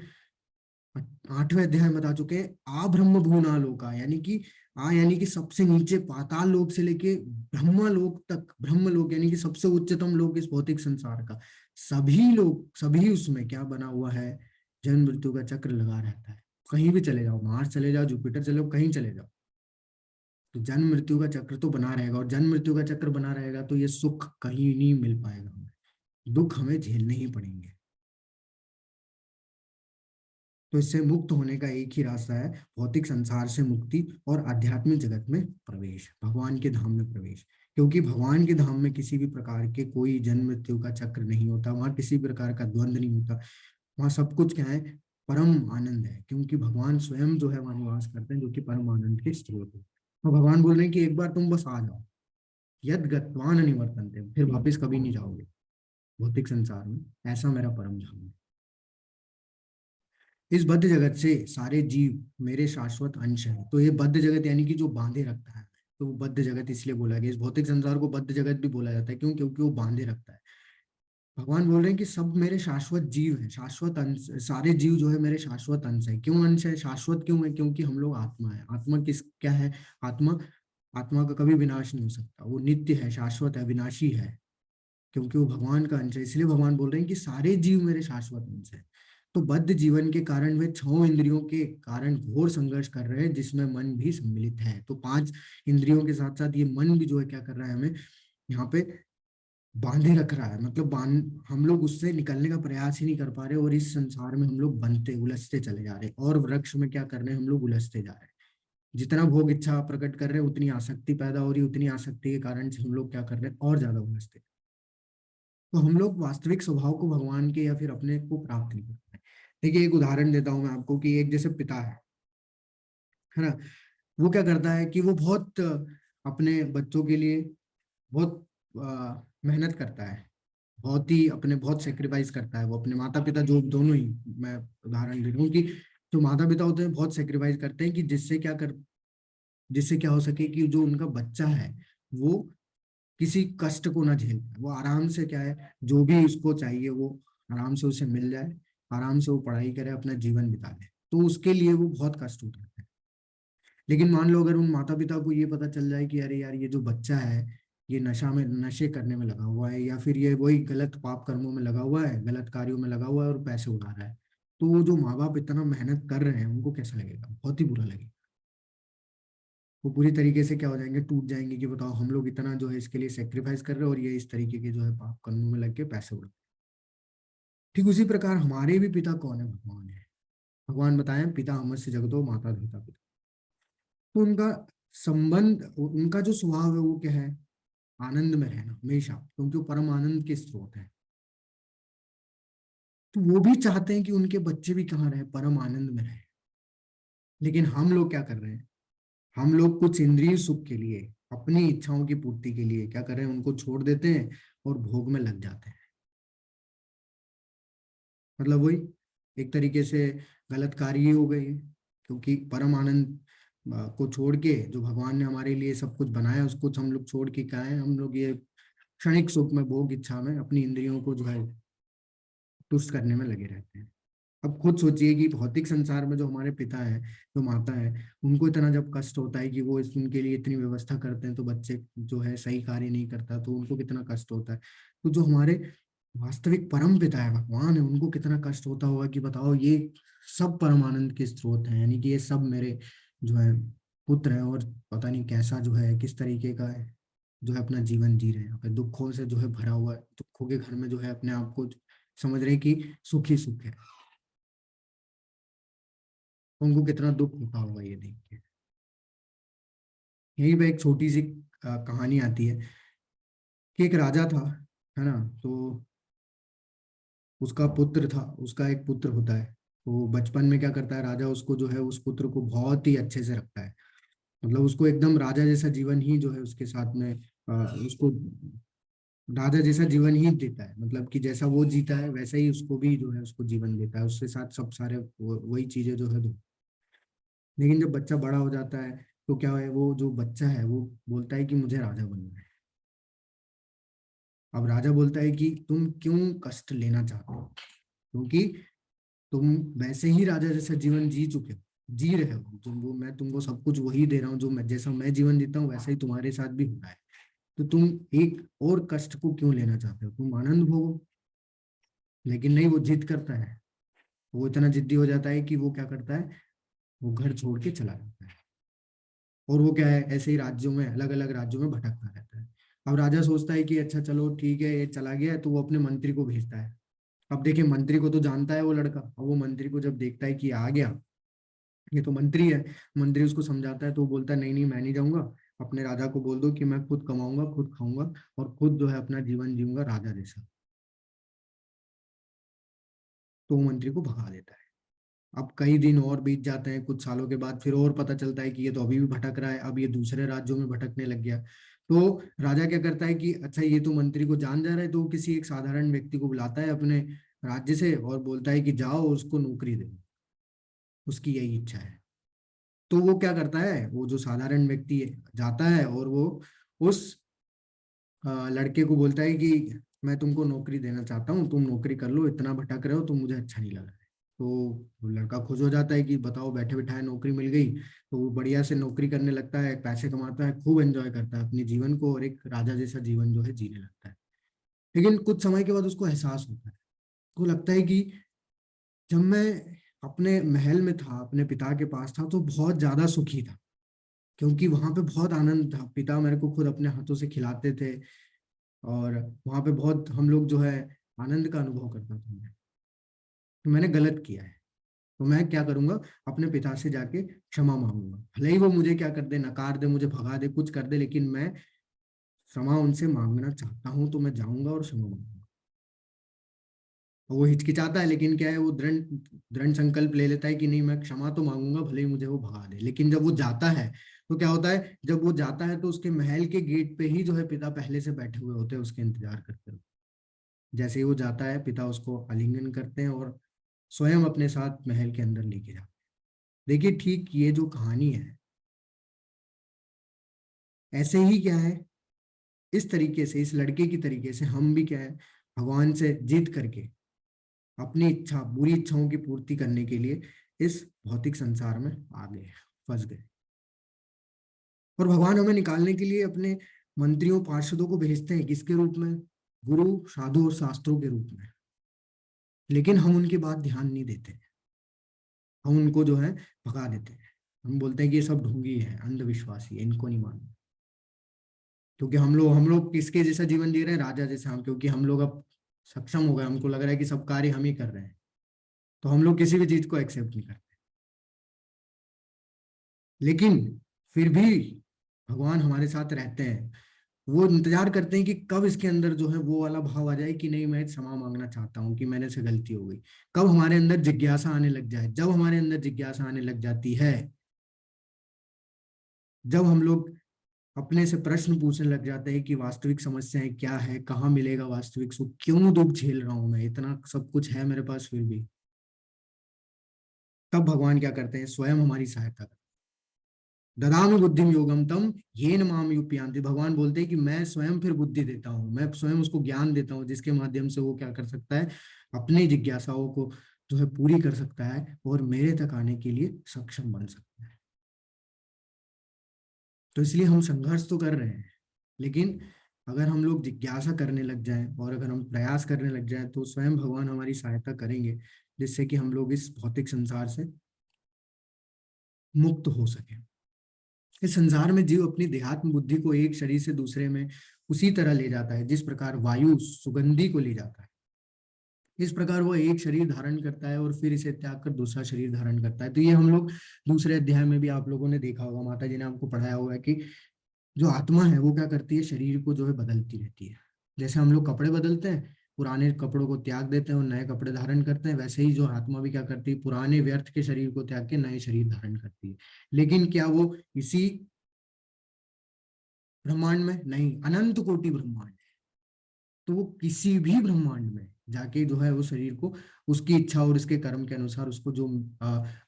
8वें अध्याय में बता चुके हैं, आ ब्रह्म भुवना लोका, यानी कि सबसे नीचे पाताल लोक से लेके ब्रह्मा लोक तक, ब्रह्म लोक यानी कि सबसे उच्चतम लोक इस भौतिक संसार का, सभी लोग, सभी उसमें क्या बना हुआ है, जन्म मृत्यु का चक्र लगा रहता है। कहीं भी चले जाओ, मार्स चले जाओ, जुपिटर चले जाओ, कहीं चले जाओ, तो जन्म मृत्यु का चक्र तो बना रहेगा। और जन्म मृत्यु का चक्र बना रहेगा तो ये सुख कहीं नहीं मिल पाएगा हमें, दुख हमें झेलने ही पड़ेंगे। तो इससे मुक्त होने का एक ही रास्ता है, भौतिक संसार से मुक्ति और आध्यात्मिक जगत में प्रवेश, भगवान के धाम में प्रवेश। क्योंकि भगवान के धाम में किसी भी प्रकार के कोई जन्म मृत्यु का चक्र नहीं होता, वहां किसी प्रकार का द्वंद्व नहीं होता, वहां सब कुछ क्या है, परम आनंद है। क्योंकि भगवान स्वयं जो है वहां निवास करते हैं, जो कि परम आनंद के स्रोत है। तो भगवान बोल रहे हैं कि एक बार तुम बस आ जाओ, यद गत्वा न निवर्तन्ते, फिर वापिस कभी नहीं जाओगे भौतिक संसार में, ऐसा मेरा परम धाम है। इस बद्ध जगत से सारे जीव मेरे शाश्वत अंश हैं। तो ये बद्ध जगत यानी कि जो बांधे रखता है, तो वो बद्ध जगत इसलिए बोला गया, इस भौतिक संसार को बद्ध जगत भी बोला जाता है। क्यों? क्योंकि वो बांधे रखता है। भगवान बोल रहे हैं कि सब मेरे शाश्वत जीव हैं, शाश्वत अंश, सारे जीव जो है मेरे शाश्वत अंश है। क्यों अंश है, शाश्वत क्यों है? क्योंकि हम लोग आत्मा है। आत्मा किस क्या है? आत्मा, आत्मा का कभी विनाश नहीं हो सकता, वो नित्य है, शाश्वत है, विनाशी है। क्योंकि वो भगवान का अंश है, इसलिए भगवान बोल रहे हैं कि सारे जीव मेरे शाश्वत अंश है। तो बद्ध जीवन के कारण वे 6 इंद्रियों के कारण घोर संघर्ष कर रहे हैं, जिसमें मन भी सम्मिलित है। तो 5 इंद्रियों के साथ साथ ये मन भी जो है क्या कर रहा है, हमें यहाँ पे बांधे रख रहा है। मतलब हम लोग उससे निकलने का प्रयास ही नहीं कर पा रहे, और इस संसार में हम लोग बनते उलझते चले जा रहे हैं, और वृक्ष में क्या कर रहे हैं, हम लोग उलझते जा रहे हैं। जितना भोग इच्छा प्रकट कर रहे हैं उतनी आसक्ति पैदा हो रही है, उतनी आसक्ति के कारण से हम लोग क्या कर रहे हैं, और ज्यादा उलझते हैं। तो हम लोग वास्तविक स्वभाव को भगवान के या फिर अपने को प्राप्त नहीं कर पाए। देखिए एक उदाहरण देता हूं मैं आपको, कि एक जैसे पिता है ना, वो क्या करता है कि वो बहुत अपने बच्चों के लिए बहुत मेहनत करता है, बहुत ही अपने बहुत सेक्रीफाइस करता है। वो अपने माता पिता जो दोनों ही, मैं उदाहरण दे रहा हूँ कि जो माता पिता होते हैं बहुत सेक्रीफाइस करते हैं, कि जिससे क्या हो सके कि जो उनका बच्चा है वो किसी कष्ट को ना झेल पाए, वो आराम से क्या है, जो भी उसको चाहिए वो आराम से उसे मिल जाए, आराम से वो पढ़ाई करे, अपना जीवन बिता ले। तो उसके लिए वो बहुत कष्ट उठाते हैं। लेकिन मान लो अगर उन माता पिता को ये पता चल जाए कि अरे यार ये जो बच्चा है ये नशे करने में लगा हुआ है, या फिर ये वही गलत पाप कर्मों में लगा हुआ है, गलत कार्यों में लगा हुआ है और पैसे उड़ा रहा है, तो वो जो माँ बाप इतना मेहनत कर रहे हैं उनको कैसा लगेगा? बहुत ही बुरा लगेगा। वो पूरी तरीके से क्या हो जाएंगे, टूट जाएंगे, कि बताओ हम लोग इतना जो है इसके लिए सेक्रीफाइस कर रहे हैं और ये इस तरीके के जो है पाप कर्मों में लग के पैसे उड़ा। ठीक उसी प्रकार हमारे भी पिता कौन है? भगवान है। भगवान बताए पिता हमस्य जगतो माता पिता पिता। तो उनका संबंध, उनका जो स्वभाव है वो क्या है? आनंद में रहना हमेशा, क्योंकि वो परम आनंद के स्रोत है। तो वो भी चाहते हैं कि उनके बच्चे भी कहाँ रहे? परम आनंद में रहे। लेकिन हम लोग क्या कर रहे हैं? हम लोग कुछ इंद्रिय सुख के लिए, अपनी इच्छाओं की पूर्ति के लिए क्या कर रहे हैं? उनको छोड़ देते हैं और भोग में लग जाते हैं। मतलब वही एक तरीके से गलत कार्य ही हो गई है, क्योंकि परम आनंद को छोड़ के, जो भगवान ने हमारे लिए सब कुछ बनाया उसको हम लोग छोड़ के क्या है? हम लोग ये क्षणिक सुख में, भोग इच्छा में अपनी इंद्रियों को जो है तुष्ट करने में लगे रहते हैं। अब खुद सोचिए कि भौतिक संसार में जो हमारे पिता है, जो माता है, उनको इतना जब कष्ट होता है कि वो उनके लिए इतनी व्यवस्था करते हैं, तो बच्चे जो है सही कार्य नहीं करता तो उनको कितना कष्ट होता है। तो जो हमारे वास्तविक परम पिता है, भगवान है, उनको कितना कष्ट होता होगा कि बताओ, ये सब परम आनंद के स्रोत हैं, यानी कि ये सब मेरे जो है पुत्र है, और पता नहीं कैसा जो है, किस तरीके का है जो है अपना जीवन जी रहे हैं, यहाँ पे दुखों से जो है भरा हुआ है, दुखों के घर में जो है अपने आप को समझ रहे हैं कि सुख ही सुख है। उनको कितना दुख होता होगा ये देख के। यहीं पे एक छोटी सी कहानी आती है कि एक राजा था, है ना? तो उसका पुत्र था, उसका एक पुत्र होता है। तो बचपन में क्या करता है राजा? उसको जो है, उस पुत्र को बहुत ही अच्छे से रखता है। मतलब उसको एकदम राजा जैसा जीवन ही जो है उसके साथ में उसको राजा जैसा जीवन ही देता है। मतलब कि जैसा वो जीता है वैसा ही उसको भी जो है उसको जीवन देता है, उसके साथ सब सारे वही चीजें जो है। लेकिन जब बच्चा बड़ा हो जाता है तो क्या है, वो जो बच्चा है वो बोलता है कि मुझे राजा बनना है। अब राजा बोलता है कि तुम क्यों कष्ट लेना चाहते हो? क्योंकि तुम वैसे ही राजा जैसा जीवन जी चुके हो, जी रहे हो। जो वो मैं तुमको सब कुछ वही दे रहा हूँ, जो मैं जैसा मैं जीवन जीता हूँ वैसा ही तुम्हारे साथ भी हो रहा है। तो तुम एक और कष्ट को क्यों लेना चाहते हो? तुम आनंद भोगो। लेकिन नहीं, वो जिद करता है। वो इतना जिद्दी हो जाता है कि वो क्या करता है, वो घर छोड़ के चला जाता है। और वो क्या है, ऐसे ही राज्यों में, अलग अलग राज्यों में भटकता रहता है। अब राजा सोचता है कि अच्छा चलो ठीक है, ये चला गया है, तो वो अपने मंत्री को भेजता है। अब देखिए, मंत्री को तो जानता है वो लड़का, और वो मंत्री को जब देखता है कि आ गया, ये तो मंत्री है, मंत्री उसको समझाता है, तो वो बोलता है नहीं नहीं, मैं नहीं जाऊंगा। अपने राजा को बोल दो कि मैं खुद कमाऊंगा, खुद खाऊंगा, और खुद जो है अपना जीवन जीऊंगा राजा जैसा। तो वो मंत्री को भगा देता है। अब कई दिन और बीत जाते हैं, कुछ सालों के बाद फिर और पता चलता है कि ये तो अभी भी भटक रहा है, अब ये दूसरे राज्यों में भटकने लग गया। तो राजा क्या करता है कि अच्छा, ये तो मंत्री को जान जा रहा है, तो वो किसी एक साधारण व्यक्ति को बुलाता है अपने राज्य से और बोलता है कि जाओ उसको नौकरी दे, उसकी यही इच्छा है। तो वो क्या करता है, वो जो साधारण व्यक्ति है जाता है और वो उस लड़के को बोलता है कि मैं तुमको नौकरी देना चाहता हूँ, तुम नौकरी कर लो, इतना भटक रहे हो तो मुझे अच्छा नहीं लग रहा है। तो वो लड़का खुश हो जाता है कि बताओ, बैठे बिठाए नौकरी मिल गई। तो वो बढ़िया से नौकरी करने लगता है, पैसे कमाता है, खूब एंजॉय करता है अपने जीवन को, और एक राजा जैसा जीवन जो है जीने लगता है। लेकिन कुछ समय के बाद उसको एहसास होता है, उसको लगता है कि जब मैं अपने महल में था, अपने पिता के पास था, तो बहुत ज्यादा सुखी था, क्योंकि वहां पे बहुत आनंद था। पिता मेरे को खुद अपने हाथों से खिलाते थे, और वहां पे बहुत हम लोग जो है आनंद का अनुभव करता था मैं। तो मैंने गलत किया है, तो मैं क्या करूंगा, अपने पिता से जाके क्षमा मांगूंगा। भले ही वो मुझे क्या कर दे, नकार दे, मुझे भगा दे, कुछ कर दे, लेकिन मैं क्षमा उनसे मांगना चाहता हूँ, तो मैं जाऊंगा और क्षमा मांगूंगा। और वो हिचकिचाता है, लेकिन क्या है, वो दृढ़ दृढ़ संकल्प ले लेता है कि नहीं, मैं क्षमा तो मांगूंगा, भले ही मुझे वो भगा दे। लेकिन जब वो जाता है तो क्या होता है, जब वो जाता है तो उसके महल के गेट पे ही जो है पिता पहले से बैठे हुए होते हैं, उसके इंतजार करते हुए। जैसे ही वो जाता है, पिता उसको आलिंगन करते हैं और स्वयं अपने साथ महल के अंदर लेके जाते हैं। देखिए, ठीक ये जो कहानी है, ऐसे ही क्या है, इस तरीके से, इस लड़के की तरीके से हम भी क्या है, भगवान से जिद करके अपनी इच्छा, बुरी इच्छाओं की पूर्ति करने के लिए इस भौतिक संसार में आ गए, फंस गए। और भगवान हमें निकालने के लिए अपने मंत्रियों, पार्षदों को भेजते हैं, किसके रूप में? गुरु, साधु और शास्त्रों के रूप में। लेकिन हम उनकी बात ध्यान नहीं देते, हम उनको जो है भगा देते हैं। हम बोलते हैं कि ये सब ढोंगी है, अंधविश्वासी है, इनको नहीं मानना। क्योंकि हम लोग किसके जैसा जीवन जी रहे हैं? राजा जैसा। हम क्योंकि हम लोग अब सक्षम हो गए, हमको लग रहा है कि सब कार्य हम ही कर रहे हैं, तो हम लोग किसी भी चीज को एक्सेप्ट नहीं करते। लेकिन फिर भी भगवान हमारे साथ रहते हैं, वो इंतजार करते हैं कि कब इसके अंदर जो है वो वाला भाव आ जाए कि नहीं, मैं क्षमा मांगना चाहता हूँ कि मैंने से गलती हो गई। कब हमारे अंदर जिज्ञासा आने लग जाए, जब हमारे अंदर जिज्ञासा आने लग जाती है, जब हम लोग अपने से प्रश्न पूछने लग जाते हैं कि वास्तविक समस्याएं क्या है, कहाँ मिलेगा वास्तविक सुख, क्यों दुख झेल रहा हूं मैं, इतना सब कुछ है मेरे पास फिर भी, तब भगवान क्या करते हैं, स्वयं हमारी सहायता करते हैं। ददामि बुद्धिम योगम तम येन माम युपयान्ति, भगवान बोलते हैं कि मैं स्वयं फिर बुद्धि देता हूँ, मैं स्वयं उसको ज्ञान देता हूँ, जिसके माध्यम से वो क्या कर सकता है, अपनी जिज्ञासाओं को जो है पूरी कर सकता है और मेरे तक आने के लिए सक्षम बन सकता है। तो इसलिए हम संघर्ष तो कर रहे हैं, लेकिन अगर हम लोग जिज्ञासा करने लग जाएं और अगर हम प्रयास करने लग जाएं तो स्वयं भगवान हमारी सहायता करेंगे, जिससे कि हम लोग इस भौतिक संसार से मुक्त हो सके। इस संसार में जीव अपनी देहात्म बुद्धि को एक शरीर से दूसरे में उसी तरह ले जाता है जिस प्रकार वायु सुगंधी को ले जाता है। इस प्रकार वो एक शरीर धारण करता है और फिर इसे त्याग कर दूसरा शरीर धारण करता है। तो ये हम लोग दूसरे अध्याय में भी आप लोगों ने देखा होगा, माता जी ने आपको पढ़ाया होगा कि जो आत्मा है वो क्या करती है, शरीर को जो है बदलती रहती है। जैसे हम लोग कपड़े बदलते हैं, पुराने कपड़ों को त्याग देते हैं और नए कपड़े धारण करते हैं, वैसे ही जो आत्मा भी क्या करती है, पुराने व्यर्थ के शरीर को त्याग के नए शरीर धारण करती है। लेकिन क्या वो इसी ब्रह्मांड में? नहीं, अनंत कोटि ब्रह्मांड है। तो वो किसी भी ब्रह्मांड में जाके जो है वो शरीर को उसकी इच्छा और उसके कर्म के अनुसार उसको जो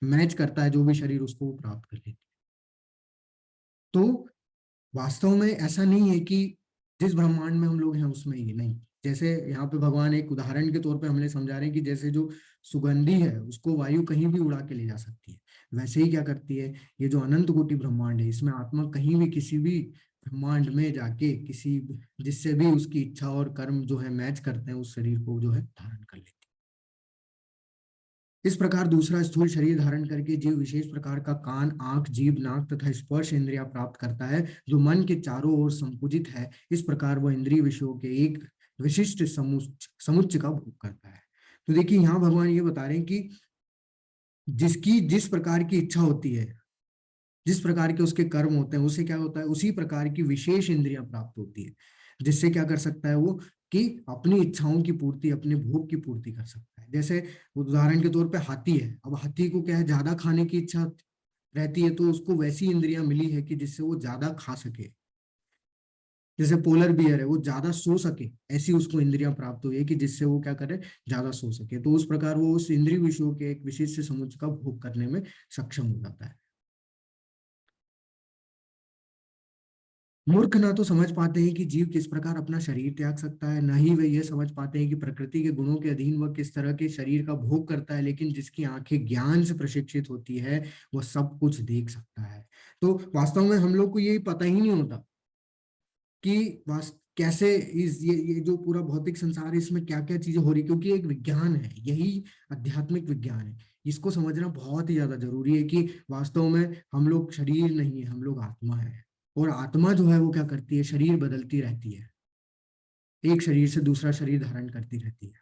मैच करता है, जो भी शरीर उसको वो प्राप्त कर लेती है। तो वास्तव में ऐसा नहीं है कि जिस ब्रह्मांड में हम लोग हैं उसमें ही नहीं। जैसे यहाँ पे भगवान एक उदाहरण के तौर पे हमने समझा रहे हैं कि जैसे जो सुगंधी है उसको वायु कहीं भी उड़ा के ले जा सकती है, वैसे ही क्या करती है ये जो अनंत कोटि ब्रह्मांड है, इसमें आत्मा कहीं भी किसी भी ब्रह्मांड में जाके किसी जिससे भी उसकी इच्छा और कर्म जो है मैच करते हैं, उस शरीर को जो है धारण कर लेती है। इस प्रकार दूसरा स्थूल शरीर धारण करके जीव विशेष प्रकार का कान, आंख, जीभ, नाक तथा स्पर्श इंद्रिया प्राप्त करता है, जो मन के चारों ओर संकुचित है। इस प्रकार वह इंद्रिय विषयों के एक विशिष्ट समुच्चय का भोग करता है। तो देखिए यहाँ भगवान ये बता रहे हैं कि जिसकी जिस प्रकार की इच्छा होती है, जिस प्रकार के उसके कर्म होते हैं, उसे क्या होता है, उसी प्रकार की विशेष इंद्रियां प्राप्त होती है, जिससे क्या कर सकता है वो कि अपनी इच्छाओं की पूर्ति, अपने भोग की पूर्ति कर सकता है। जैसे उदाहरण के तौर पे हाथी है, अब हाथी को क्या है, ज्यादा खाने की इच्छा रहती है, तो उसको वैसी इंद्रियां मिली है कि जिससे वो ज्यादा खा सके। जैसे पोलर बियर है, वो ज्यादा सो सके, ऐसी उसको इंद्रियां प्राप्त हुई है कि जिससे वो क्या करे, ज्यादा सो सके। तो उस प्रकार वो उस इंद्रिय विषयों के एक विशिष्ट समुच्चय का भोग करने में सक्षम हो जाता है। मूर्ख ना तो समझ पाते हैं कि जीव किस प्रकार अपना शरीर त्याग सकता है, न ही वे ये समझ पाते हैं कि प्रकृति के गुणों के अधीन वह किस तरह के शरीर का भोग करता है। लेकिन जिसकी आंखें ज्ञान से प्रशिक्षित होती है वह सब कुछ देख सकता है। तो वास्तव में हम लोग को ये पता ही नहीं होता कि कैसे ये जो पूरा भौतिक संसार है इसमें क्या क्या चीजें हो रही, क्योंकि एक विज्ञान है, यही आध्यात्मिक विज्ञान है। इसको समझना बहुत ही ज्यादा जरूरी है कि वास्तव में हम लोग शरीर नहीं है, हम लोग आत्मा है। और आत्मा जो है वो क्या करती है, शरीर बदलती रहती है, एक शरीर से दूसरा शरीर धारण करती रहती है।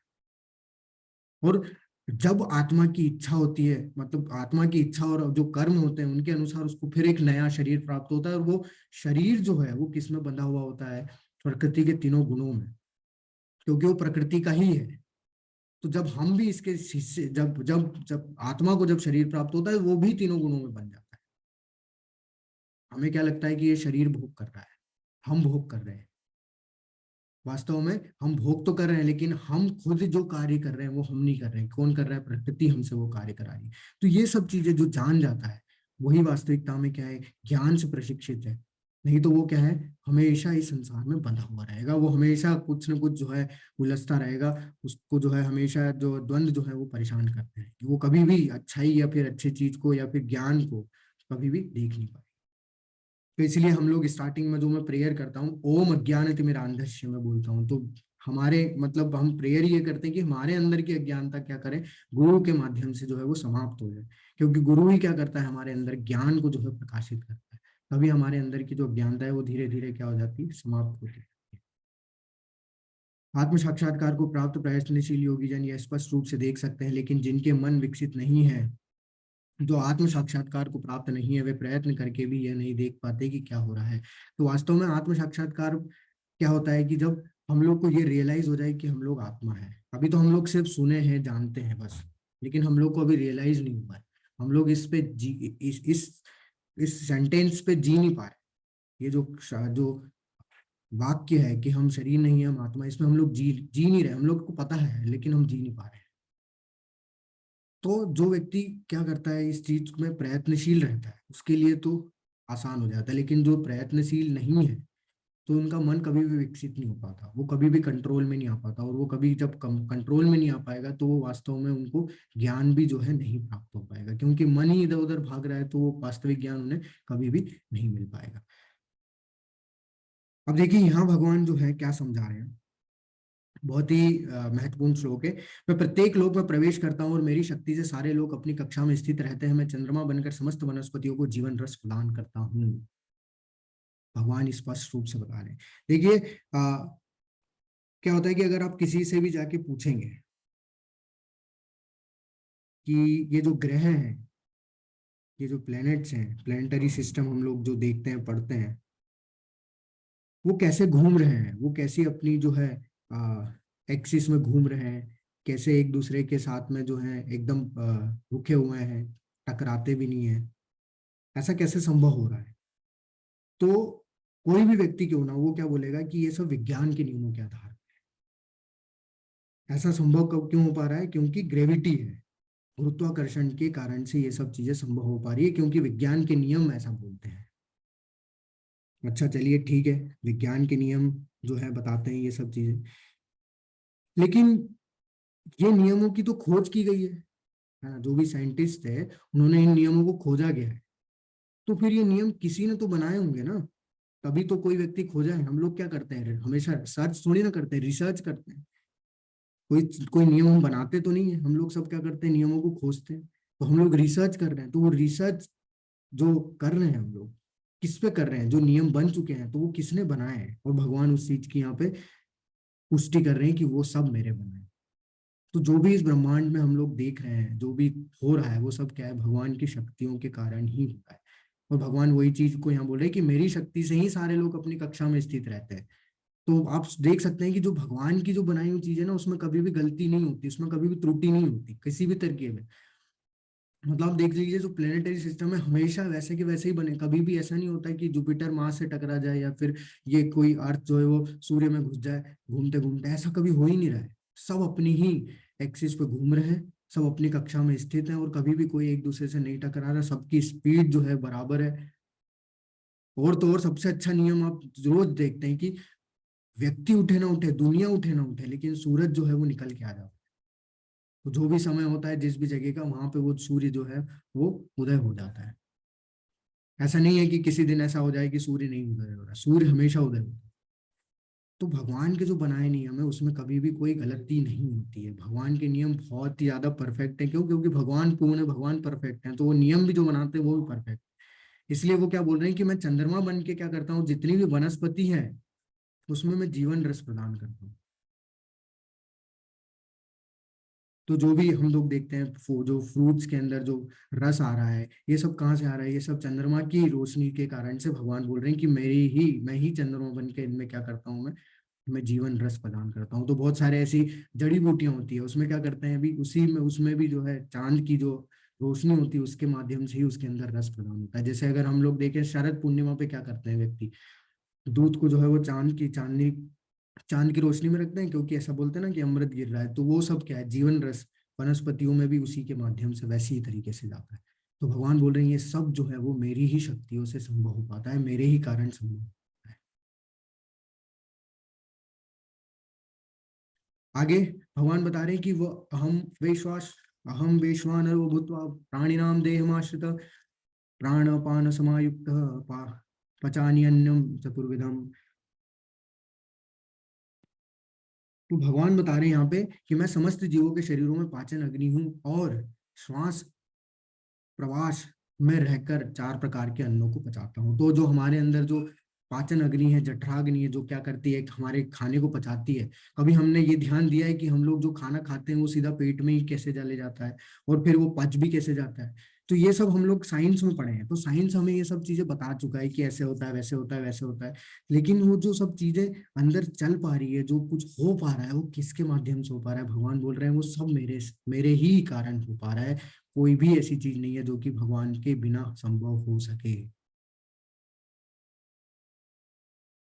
और जब आत्मा की इच्छा होती है, मतलब आत्मा की इच्छा और जो कर्म होते हैं उनके अनुसार उसको फिर एक नया शरीर प्राप्त होता है। और वो शरीर जो है वो किस में बंधा हुआ होता है, प्रकृति के तीनों गुणों में, क्योंकि वो प्रकृति का ही है। तो जब हम भी इसके हिस्से, जब जब जब आत्मा को जब शरीर प्राप्त होता है वो भी तीनों गुणों में बन जाता है। हमें क्या लगता है कि ये शरीर भोग कर रहा है, हम भोग कर रहे हैं। वास्तव में हम भोग तो कर रहे हैं, लेकिन हम खुद जो कार्य कर रहे हैं वो हम नहीं कर रहे हैं। कौन कर रहा है, प्रकृति हमसे वो कार्य करा रही है। तो ये सब चीजें जो जान जाता है वही वास्तविकता में क्या है, ज्ञान से प्रशिक्षित है। नहीं तो वो क्या है, हमेशा इस संसार में बंधा हुआ रहेगा, वो हमेशा कुछ न कुछ जो है उलझता रहेगा। उसको जो है हमेशा जो द्वंद जो है वो परेशान करते हैं कि वो कभी भी अच्छाई या फिर अच्छी चीज को या फिर ज्ञान को कभी भी देख नहीं पाए। तो इसलिए हम लोग स्टार्टिंग में जो मैं प्रेयर करता हूँ, ओम अज्ञानतिमिरान्धस्य में बोलता हूँ, तो हमारे मतलब हम प्रेयर ये करते हैं कि हमारे अंदर की अज्ञानता क्या करें, गुरु के माध्यम से जो है वो समाप्त हो जाए। क्योंकि गुरु ही क्या करता है, हमारे अंदर ज्ञान को जो है प्रकाशित करता है। तभी हमारे अंदर की जो अज्ञानता है वो धीरे धीरे क्या हो जाती है, समाप्त होती है। आत्म साक्षात्कार को प्राप्त प्रयत्नशील योगी जन यह स्पष्ट रूप से देख सकते हैं, लेकिन जिनके मन विकसित नहीं है, जो आत्म साक्षात्कार को प्राप्त नहीं है, वे प्रयत्न करके भी यह नहीं देख पाते कि क्या हो रहा है। तो वास्तव में आत्म साक्षात्कार क्या होता है कि जब हम लोग को ये रियलाइज हो जाए कि हम लोग आत्मा है। अभी तो हम लोग सिर्फ सुने हैं, जानते हैं बस, लेकिन हम लोग को अभी रियलाइज नहीं हुआ है। हम लोग इस पे जी इस सेंटेंस पे जी नहीं पा रहे। ये जो वाक्य है कि हम शरीर नहीं है, हम आत्मा, इसमें हम लोग जी नहीं रहे। हम लोग को पता है लेकिन हम जी नहीं पा रहे हैं। तो जो व्यक्ति क्या करता है, इस चीज में प्रयत्नशील रहता है, उसके लिए तो आसान हो जाता है। लेकिन जो प्रयत्नशील नहीं है, तो उनका मन कभी भी विकसित नहीं हो पाता, वो कभी भी कंट्रोल में नहीं आ पाता। और वो कभी जब कंट्रोल में नहीं आ पाएगा, तो वो वास्तव में उनको ज्ञान भी जो है नहीं प्राप्त हो पाएगा, क्योंकि मन ही इधर उधर भाग रहा है। तो वो वास्तविक ज्ञान उन्हें कभी भी नहीं मिल पाएगा। अब देखिए यहाँ भगवान जो है क्या समझा रहे हैं, बहुत ही महत्वपूर्ण श्लोक है। मैं प्रत्येक लोक में प्रवेश करता हूँ और मेरी शक्ति से सारे लोग अपनी कक्षा में स्थित रहते हैं। मैं चंद्रमा बनकर समस्त वनस्पतियों को जीवन रस प्रदान करता हूँ। भगवान स्पष्ट रूप से बता रहे हैं। देखिए क्या होता है कि अगर आप किसी से भी जाके पूछेंगे कि ये जो ग्रह हैं, ये जो प्लैनेट्स हैं, प्लैनेटरी सिस्टम हम लोग जो देखते हैं, पढ़ते हैं, वो कैसे घूम रहे हैं, वो कैसी अपनी जो है एक्सिस में घूम रहे हैं, कैसे एक दूसरे के साथ में जो है एकदम रुके हुए हैं, टकराते भी नहीं है, ऐसा कैसे संभव हो रहा है। तो कोई भी व्यक्ति क्यों ना, वो क्या बोलेगा कि ये सब विज्ञान के नियमों के आधार पर ऐसा संभव कब क्यों हो पा रहा है, क्योंकि ग्रेविटी है, गुरुत्वाकर्षण के कारण से ये सब चीजें संभव हो पा रही है, क्योंकि विज्ञान के नियम ऐसा बोलते हैं। अच्छा चलिए ठीक है, विज्ञान के नियम जो है बताते हैं ये सब चीजें, लेकिन ये नियमों की तो खोज की गई है ना। जो भी साइंटिस्ट है, उन्होंने इन नियमों को खोजा गया है। तो फिर ये नियम किसी ने तो बनाए होंगे ना, तभी तो कोई व्यक्ति खोजा है। हम लोग क्या करते हैं, हमेशा सर्च थोड़ी ना करते हैं, रिसर्च करते हैं। कोई कोई नियम हम बनाते तो नहीं है, हम लोग सब क्या करते हैं, नियमों को खोजते हैं। तो हम लोग रिसर्च कर रहे हैं, तो वो रिसर्च जो कर रहे हैं हम लोग किस पे कर रहे हैं, जो नियम बन चुके हैं तो वो किसने बनाए हैं। और भगवान उस चीज की यहाँ पे पुष्टि कर रहे हैं कि वो सब मेरे बनाए। तो जो भी इस ब्रह्मांड में हम लोग देख रहे हैं, जो भी हो रहा है, वो सब क्या है, भगवान की शक्तियों के कारण ही हो रहा है। और भगवान वही चीज को यहाँ बोल रहे हैं कि मेरी शक्ति से ही सारे लोग अपनी कक्षा में स्थित रहते हैं। तो आप देख सकते हैं कि जो भगवान की जो बनाई हुई चीज है ना, उसमें कभी भी गलती नहीं होती, उसमें कभी भी त्रुटि नहीं होती किसी भी तरीके में। मतलब आप देख लीजिए, जो प्लेनेटरी सिस्टम है हमेशा वैसे के वैसे ही बने। कभी भी ऐसा नहीं होता कि जुपिटर मार्स से टकरा जाए, या फिर ये कोई अर्थ जो है वो सूर्य में घुस जाए घूमते घूमते। ऐसा कभी हो ही नहीं रहा है। सब अपनी ही एक्सिस पे घूम रहे हैं, सब अपनी कक्षा में स्थित हैं, और कभी भी कोई एक दूसरे से नहीं टकरा रहा। सबकी स्पीड जो है बराबर है। और तो और सबसे अच्छा नियम आप रोज देखते हैं कि व्यक्ति उठे ना उठे, दुनिया उठे ना उठे, लेकिन सूरज जो है वो निकल के आ जाता है। तो जो भी समय होता है जिस भी जगह का, वहां पे वो सूर्य जो है वो उदय हो जाता है। ऐसा नहीं है कि किसी दिन ऐसा हो जाए कि सूर्य नहीं उदय हो रहा, सूर्य हमेशा उदय होता है। तो भगवान के जो बनाए नियम है उसमें कभी भी कोई गलती नहीं होती है। भगवान के नियम बहुत ही ज्यादा परफेक्ट है। क्यों? क्योंकि भगवान पूर्ण है, भगवान परफेक्ट है, तो वो नियम भी जो बनाते हैं वो भी परफेक्ट। इसलिए वो क्या बोल रहे हैं कि मैं चंद्रमा बन के क्या करता हूँ, जितनी भी वनस्पति है उसमें मैं जीवन रस प्रदान करता हूँ। तो जो भी हम लोग देखते हैं, जो फ्रूट्स के अंदर जो रस आ रहा है, ये सब कहाँ से आ रहा है, ये सब चंद्रमा की रोशनी के कारण से। भगवान बोल रहे हैं कि मैं ही चंद्रमा बन के इनमें क्या करता हूँ, मैं जीवन रस प्रदान करता हूँ। तो बहुत सारे ऐसी जड़ी बूटियां होती है, उसमें क्या करते हैं अभी उसी में, उसमें भी जो है चांद की जो रोशनी होती है उसके माध्यम से ही उसके अंदर रस प्रदान होता है। जैसे अगर हम लोग देखें, शरद पूर्णिमा पे क्या करते हैं व्यक्ति, दूध को जो है वो चांद की रोशनी में रखते हैं, क्योंकि ऐसा बोलते हैं ना कि अमृत गिर रहा है। तो वो सब क्या है, जीवन रस वनस्पतियों में भी उसी के माध्यम से वैसे ही तरीके से जाता है। तो भगवान बोल रहे हैं ये सब जो है वो मेरी ही शक्तियों से संभव हो पाता है, मेरे ही कारण संभव होता है। आगे भगवान बता रहे हैं कि वो अहम वैश्वानरो भूत्वा प्राणिनाम देहमाश्रित प्राणपान समायुक्त पचानि अन्नम चतुर्विधम। तो भगवान बता रहे हैं यहाँ पे कि मैं समस्त जीवों के शरीरों में पाचन अग्नि हूँ, और श्वास प्रवास में रहकर 4 प्रकार के अन्नों को पचाता हूँ। तो जो हमारे अंदर जो पाचन अग्नि है, जठराग्नि है, जो क्या करती है, हमारे खाने को पचाती है। कभी हमने ये ध्यान दिया है कि हम लोग जो खाना खाते हैं वो सीधा पेट में ही कैसे चले जाता है और फिर वो पच भी कैसे जाता है? तो ये सब हम लोग साइंस में पढ़े हैं, तो साइंस हमें ये सब चीजें बता चुका है कि ऐसे होता है, वैसे होता है, वैसे होता है। लेकिन वो जो सब चीजें अंदर चल पा रही है, जो कुछ हो पा रहा है, वो किसके माध्यम से हो पा रहा है? भगवान बोल रहे हैं वो सब मेरे मेरे ही कारण हो पा रहा है। कोई भी ऐसी चीज नहीं है जो कि भगवान के बिना संभव हो सके।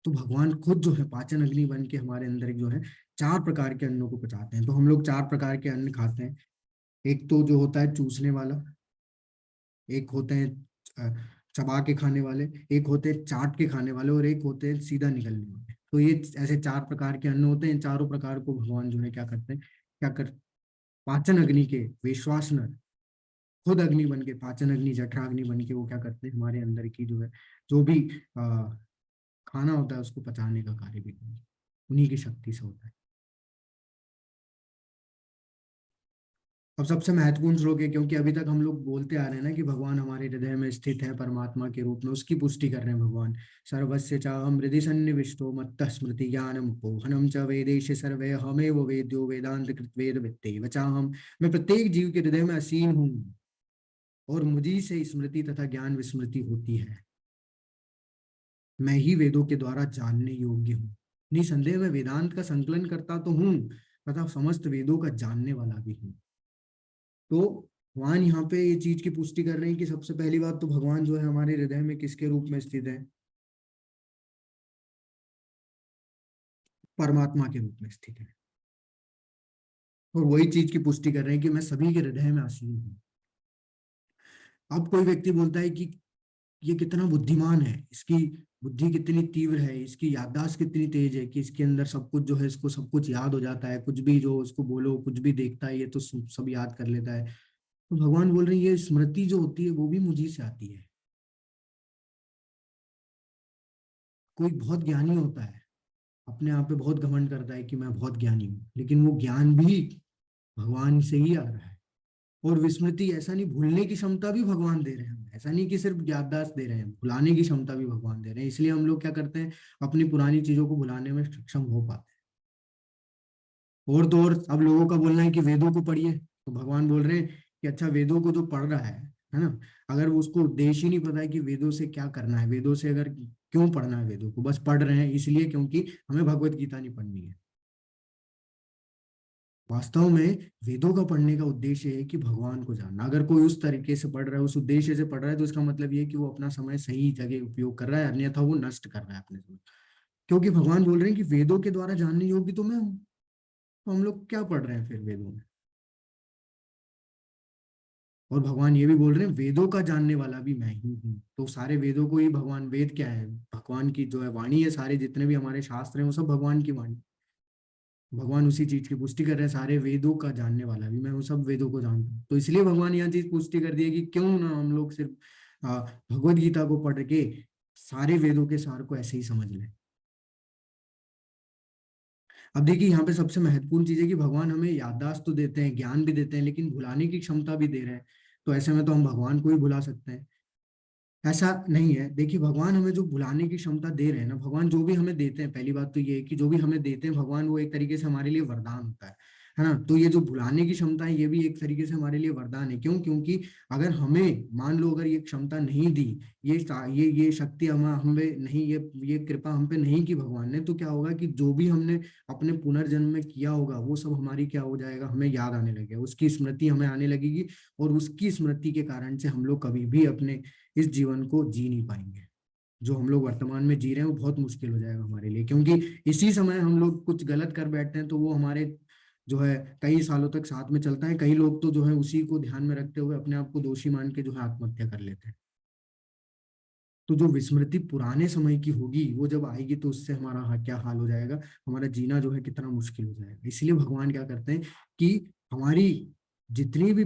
तो भगवान खुद जो है पाचन अग्नि बन के हमारे अंदर जो है 4 प्रकार के अन्नों को पचाते हैं। तो हम लोग 4 प्रकार के अन्न खाते हैं। एक तो जो होता है चूसने वाला, एक होते हैं अ, चबा के खाने वाले, एक होते हैं चाट के खाने वाले, और एक होते हैं सीधा निगलने वाले। तो ये ऐसे 4 प्रकार के अन्न होते हैं। चारों प्रकार को भगवान जो है क्या करते हैं, क्या कर पाचन अग्नि के विश्वासनर खुद अग्नि बन के, पाचन अग्नि जठराग्नि बन के वो क्या करते हैं, हमारे अंदर की जो है जो भी खाना होता है उसको पचाने का कार्य भी करते हैं। उन्हीं की शक्ति से होता है। अब सबसे महत्वपूर्ण श्लोक है, क्योंकि अभी तक हम लोग बोलते आ रहे हैं ना कि भगवान हमारे हृदय में स्थित है परमात्मा के रूप में, उसकी पुष्टि कर रहे हैं भगवान। सर्वस्य चाहम हृदि सन्निविष्टो मत्तः स्मृति ज्ञानम पोहनम च वेदेश सर्वे हमेव वेद्यो वेदांत कृत वेद वित्ते वचाहम। मैं प्रत्येक जीव के हृदय में असीम हूँ और मुझी से स्मृति तथा ज्ञान विस्मृति होती है। मैं ही वेदों के द्वारा जानने योग्य हूँ। निसंदेह मैं वेदांत का संकलन करता तो हूँ तथा समस्त वेदों का जानने वाला भी हूँ। तो भगवान यहाँ पे ये चीज की पुष्टि कर रहे हैं कि सबसे पहली बात तो भगवान जो है हमारे हृदय में किसके रूप में स्थित है? परमात्मा के रूप में स्थित है। और वही चीज की पुष्टि कर रहे हैं कि मैं सभी के हृदय में असीम हूँ। अब कोई व्यक्ति बोलता है कि ये कितना बुद्धिमान है, इसकी बुद्धि कितनी तीव्र है, इसकी याददाश्त कितनी तेज है कि इसके अंदर सब कुछ जो है, इसको सब कुछ याद हो जाता है, कुछ भी जो उसको बोलो, कुछ भी देखता है ये तो सब याद कर लेता है। तो भगवान बोल रहे हैं ये स्मृति जो होती है वो भी मुझी से आती है। कोई बहुत ज्ञानी होता है, अपने आप पे बहुत घमंड करता है कि मैं बहुत ज्ञानी हूँ, लेकिन वो ज्ञान भी भगवान से ही आ रहा है। और विस्मृति, ऐसा नहीं, भूलने की क्षमता भी भगवान दे रहे हैं हमें। ऐसा नहीं कि सिर्फ याददाश्त दे रहे हैं, भुलाने की क्षमता भी भगवान दे रहे हैं। इसलिए हम लोग क्या करते हैं, अपनी पुरानी चीजों को भुलाने में सक्षम हो पाते हैं। और तो और अब लोगों का बोलना है कि वेदों को पढ़िए, तो भगवान बोल रहे हैं कि अच्छा वेदों को जो पढ़ रहा है ना, अगर वो उसको उद्देश्य ही नहीं पता है कि वेदों से क्या करना है, वेदों से अगर क्यों पढ़ना है, वेदों को बस पढ़ रहे हैं इसलिए क्योंकि हमें भगवत गीता नहीं पढ़नी है। वास्तव में वेदों का पढ़ने का उद्देश्य है कि भगवान को जानना। अगर कोई उस तरीके से पढ़ रहा है, उस उद्देश्य से पढ़ रहा है, तो इसका मतलब ये है कि वो अपना समय सही जगह उपयोग कर रहा है, अन्यथा वो नष्ट कर रहा है अपने समय। क्योंकि भगवान बोल रहे हैं कि वेदों के द्वारा जानने योग्य तो मैं हूँ। तो हम लोग क्या पढ़ रहे हैं फिर वेदों में? और भगवान ये भी बोल रहे हैं वेदों का जानने वाला भी मैं ही हूँ। तो सारे वेदों को ही भगवान, वेद क्या है, भगवान की जो है वाणी है, सारे जितने भी हमारे शास्त्र हैं वो सब भगवान की वाणी। भगवान उसी चीज की पुष्टि कर रहे हैं, सारे वेदों का जानने वाला भी मैं हूँ, सब वेदों को जानता हूँ। तो इसलिए भगवान यह चीज पुष्टि कर दी है कि क्यों ना हम लोग सिर्फ भगवत गीता को पढ़ के सारे वेदों के सार को ऐसे ही समझ लें। अब देखिए यहाँ पे सबसे महत्वपूर्ण चीज है कि भगवान हमें याददाश्त तो देते हैं, ज्ञान भी देते हैं, लेकिन भुलाने की क्षमता भी दे रहे हैं। तो ऐसे में तो हम भगवान को ही भुला सकते हैं? ऐसा नहीं है। देखिए भगवान हमें जो भुलाने की क्षमता दे रहे हैं ना, भगवान जो भी हमें देते हैं, पहली बात तो ये है कि जो भी हमें देते हैं भगवान, वो एक तरीके से हमारे लिए वरदान होता है ना। तो ये जो भुलाने की क्षमता है ये भी एक तरीके से हमारे लिए वरदान है। क्यों? क्योंकि अगर हमें मान लो अगर ये क्षमता नहीं दी, ये शक्ति हमें नहीं, ये कृपा हम पे नहीं की भगवान ने, तो क्या होगा कि जो भी हमने अपने पुनर्जन्म में किया होगा वो सब हमारी क्या हो जाएगा, हमें याद आने लगेगा, उसकी स्मृति हमें आने लगेगी। और उसकी स्मृति के कारण से हम लोग कभी भी अपने इस जीवन को जी नहीं पाएंगे। जो हम लोग वर्तमान में जी रहे हैं वो बहुत मुश्किल हो जाएगा हमारे लिए, क्योंकि इसी समय हम लोग कुछ गलत कर बैठते हैं तो वो हमारे जो है कई सालों तक साथ में चलता है। कई लोग तो जो है उसी को ध्यान में रखते हुए अपने आप को दोषी मान के जो है आत्महत्या कर लेते हैं। तो जो विस्मृति पुराने समय की होगी वो जब आएगी तो उससे हमारा क्या हाल हो जाएगा, हमारा जीना जो है कितना मुश्किल हो जाएगा। इसलिए भगवान क्या करते हैं कि हमारी जितनी भी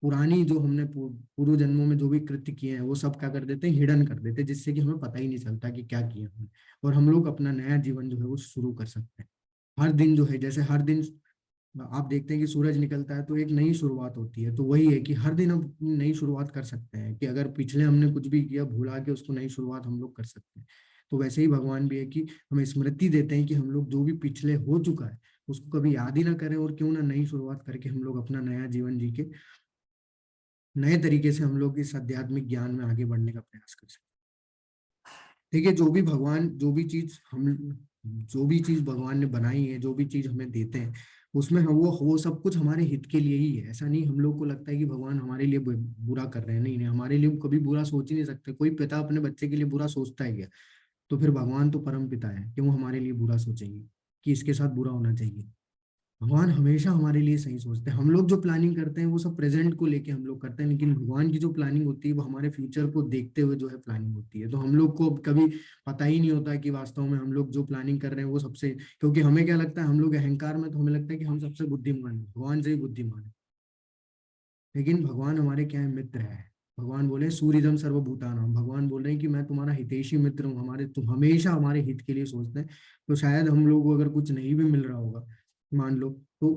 पुरानी जो हमने पूर्व जन्मों में जो भी कृत्य किए हैं वो सब क्या कर देते हैं, हिडन कर देते हैं, जिससे कि हमें पता ही नहीं चलता कि क्या किया हमने। और हम लोग अपना नया जीवन जो है वो शुरू कर सकते हैं। हर दिन जो है, जैसे हर दिन आप देखते हैं कि सूरज निकलता है तो एक नई शुरुआत होती है। तो वही है कि हर दिन हम नई शुरुआत कर सकते हैं, कि अगर पिछले हमने कुछ भी किया भुला के उसको नई शुरुआत हम लोग कर सकते हैं। तो वैसे ही भगवान भी है कि हमें स्मृति देते हैं कि हम लोग जो भी पिछले हो चुका है उसको कभी याद ही ना करें, और क्यों ना नई शुरुआत करके हम लोग अपना नया जीवन जी के नए तरीके से हम लोग इस आध्यात्मिक ज्ञान में आगे बढ़ने का प्रयास कर सकते हैं। देखिए, जो भी चीज भगवान ने बनाई है, जो भी चीज हमें देते हैं, उसमें हम वो सब कुछ हमारे हित के लिए ही है। ऐसा नहीं हम लोग को लगता है कि भगवान हमारे लिए बुरा कर रहे हैं, नहीं नहीं, हमारे लिए वो कभी बुरा सोच ही नहीं सकते। कोई पिता अपने बच्चे के लिए बुरा सोचता है क्या? तो फिर भगवान तो परम पिता है कि वो हमारे लिए बुरा सोचेंगे कि इसके साथ बुरा होना चाहिए? भगवान हमेशा हमारे लिए सही सोचते हैं। हम लोग जो प्लानिंग करते हैं वो सब प्रेजेंट को लेके हम लोग करते हैं, लेकिन भगवान की जो प्लानिंग होती है वो हमारे फ्यूचर को देखते हुए जो है प्लानिंग होती है। तो हम लोग को अब कभी पता ही नहीं होता कि वास्तव में हम लोग जो प्लानिंग कर रहे हैं वो सबसे, क्योंकि हमें क्या लगता है, हम लोग अहंकार में तो हमें लगता है कि हम सबसे बुद्धिमान है, भगवान से ही बुद्धिमान है। लेकिन भगवान हमारे क्या है, मित्र है। भगवान बोले सूर्यदम सर्वभूतानाम, भगवान बोल रहे हैं कि मैं तुम्हारा हितैषी मित्र हूँ, हमारे तुम हमेशा हमारे हित के लिए सोचते हैं। तो शायद हम लोग को अगर कुछ नहीं भी मिल रहा होगा, मान लो, तो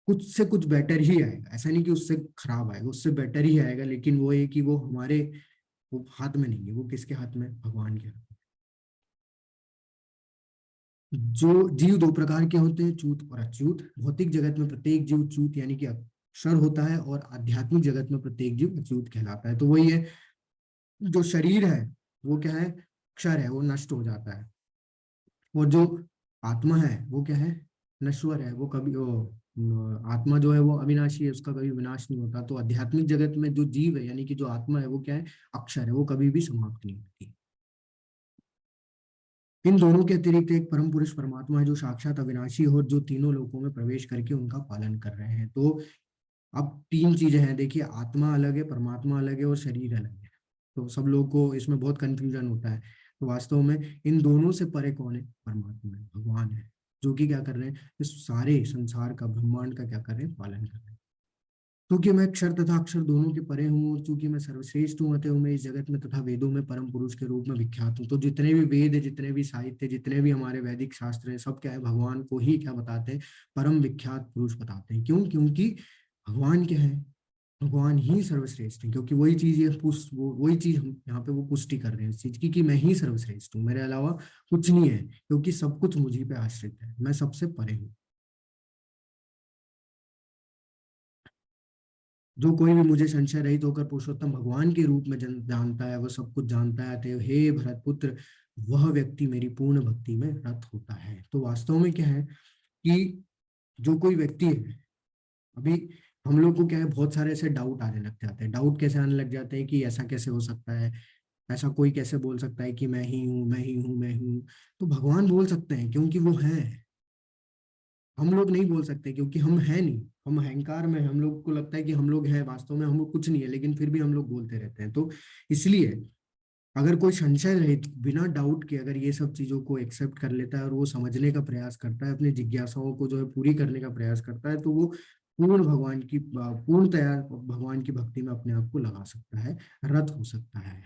कुछ से कुछ बेटर ही आएगा। ऐसा नहीं कि उससे खराब आएगा, उससे बेटर ही आएगा। लेकिन वो है कि वो हमारे वो हाथ में नहीं है। वो किसके हाथ में? भगवान के हाथ में। जो जीव दो प्रकार के होते हैं, चूत और अच्युत। भौतिक जगत में प्रत्येक जीव चूत यानी कि अक्षर होता है, और आध्यात्मिक जगत में प्रत्येक जीव अच्युत कहलाता है। तो वही है, जो शरीर है वो क्या है, अक्षर है, वो नष्ट हो जाता है। और जो आत्मा है वो क्या है, नश्वर है। वो कभी वो आत्मा जो है वो अविनाशी है, उसका कभी विनाश नहीं होता। तो आध्यात्मिक जगत में जो जीव है यानी कि जो आत्मा है वो क्या है, अक्षर है, वो कभी भी समाप्त नहीं होती। इन दोनों के अतिरिक्त एक परम पुरुष परमात्मा है जो साक्षात अविनाशी है, और जो तीनों लोकों में प्रवेश करके उनका पालन कर रहे हैं। तो अब तीन चीजें हैं, देखिए, आत्मा अलग है, परमात्मा अलग है, और शरीर अलग है। तो सब लोग को इसमें बहुत कंफ्यूजन होता है। तो वास्तव में इन दोनों से परे कौन है? परमात्मा है, भगवान है, जो कि क्या कर रहे हैं, इस सारे संसार का, ब्रह्मांड का क्या कर रहे हैं, पालन कर रहे हैं। क्योंकि मैं अक्षर तथा अक्षर दोनों के परे हूँ, और चूंकि मैं सर्वश्रेष्ठ हूँ, अतः मैं इस जगत में तथा वेदों में परम पुरुष के रूप में विख्यात हूँ। तो जितने भी वेद है, जितने भी साहित्य, जितने भी हमारे वैदिक शास्त्र हैं, सब क्या है, भगवान को ही क्या बताते हैं, परम विख्यात पुरुष बताते हैं। क्यों? क्योंकि भगवान क्या है, भगवान ही सर्वश्रेष्ठ है। क्योंकि वही चीज वही चीज हम यहाँ पे वो पुष्टि कर रहे हैं इस चीज की, कि मैं ही सर्वश्रेष्ठ हूँ, मेरे अलावा कुछ नहीं है, क्योंकि सब कुछ मुझी पे आश्रित है, मैं सबसे परे हूँ। जो कोई भी मुझे संशय रहित होकर पुरुषोत्तम भगवान के रूप में जानता है, वह सब कुछ जानता है। अतएव हे भरत पुत्र, वह व्यक्ति मेरी पूर्ण भक्ति में रत होता है। तो वास्तव में क्या है कि जो कोई व्यक्ति है, अभी हम लोग को क्या है, बहुत सारे ऐसे डाउट आने लग जाते हैं। डाउट कैसे आने लग जाते हैं कि ऐसा कैसे हो सकता है, ऐसा कोई कैसे बोल सकता है कि मैं ही हूँ, मैं ही हूँ, मैं हूँ। तो भगवान बोल सकते हैं क्योंकि वो है। हम लोग नहीं बोल सकते क्योंकि हम है नहीं, हम अहंकार में, हम लोग को लगता है कि हम लोग हैं, वास्तव में हम लोग कुछ नहीं है, लेकिन फिर भी हम लोग बोलते रहते हैं। तो इसलिए अगर कोई संशय रहित बिना डाउट के अगर ये सब चीजों को एक्सेप्ट कर लेता है, और वो समझने का प्रयास करता है, अपनी जिज्ञासाओं को जो है पूरी करने का प्रयास करता है, तो वो पूर्णतया भगवान की भक्ति में अपने आप को लगा सकता है, रत हो सकता है।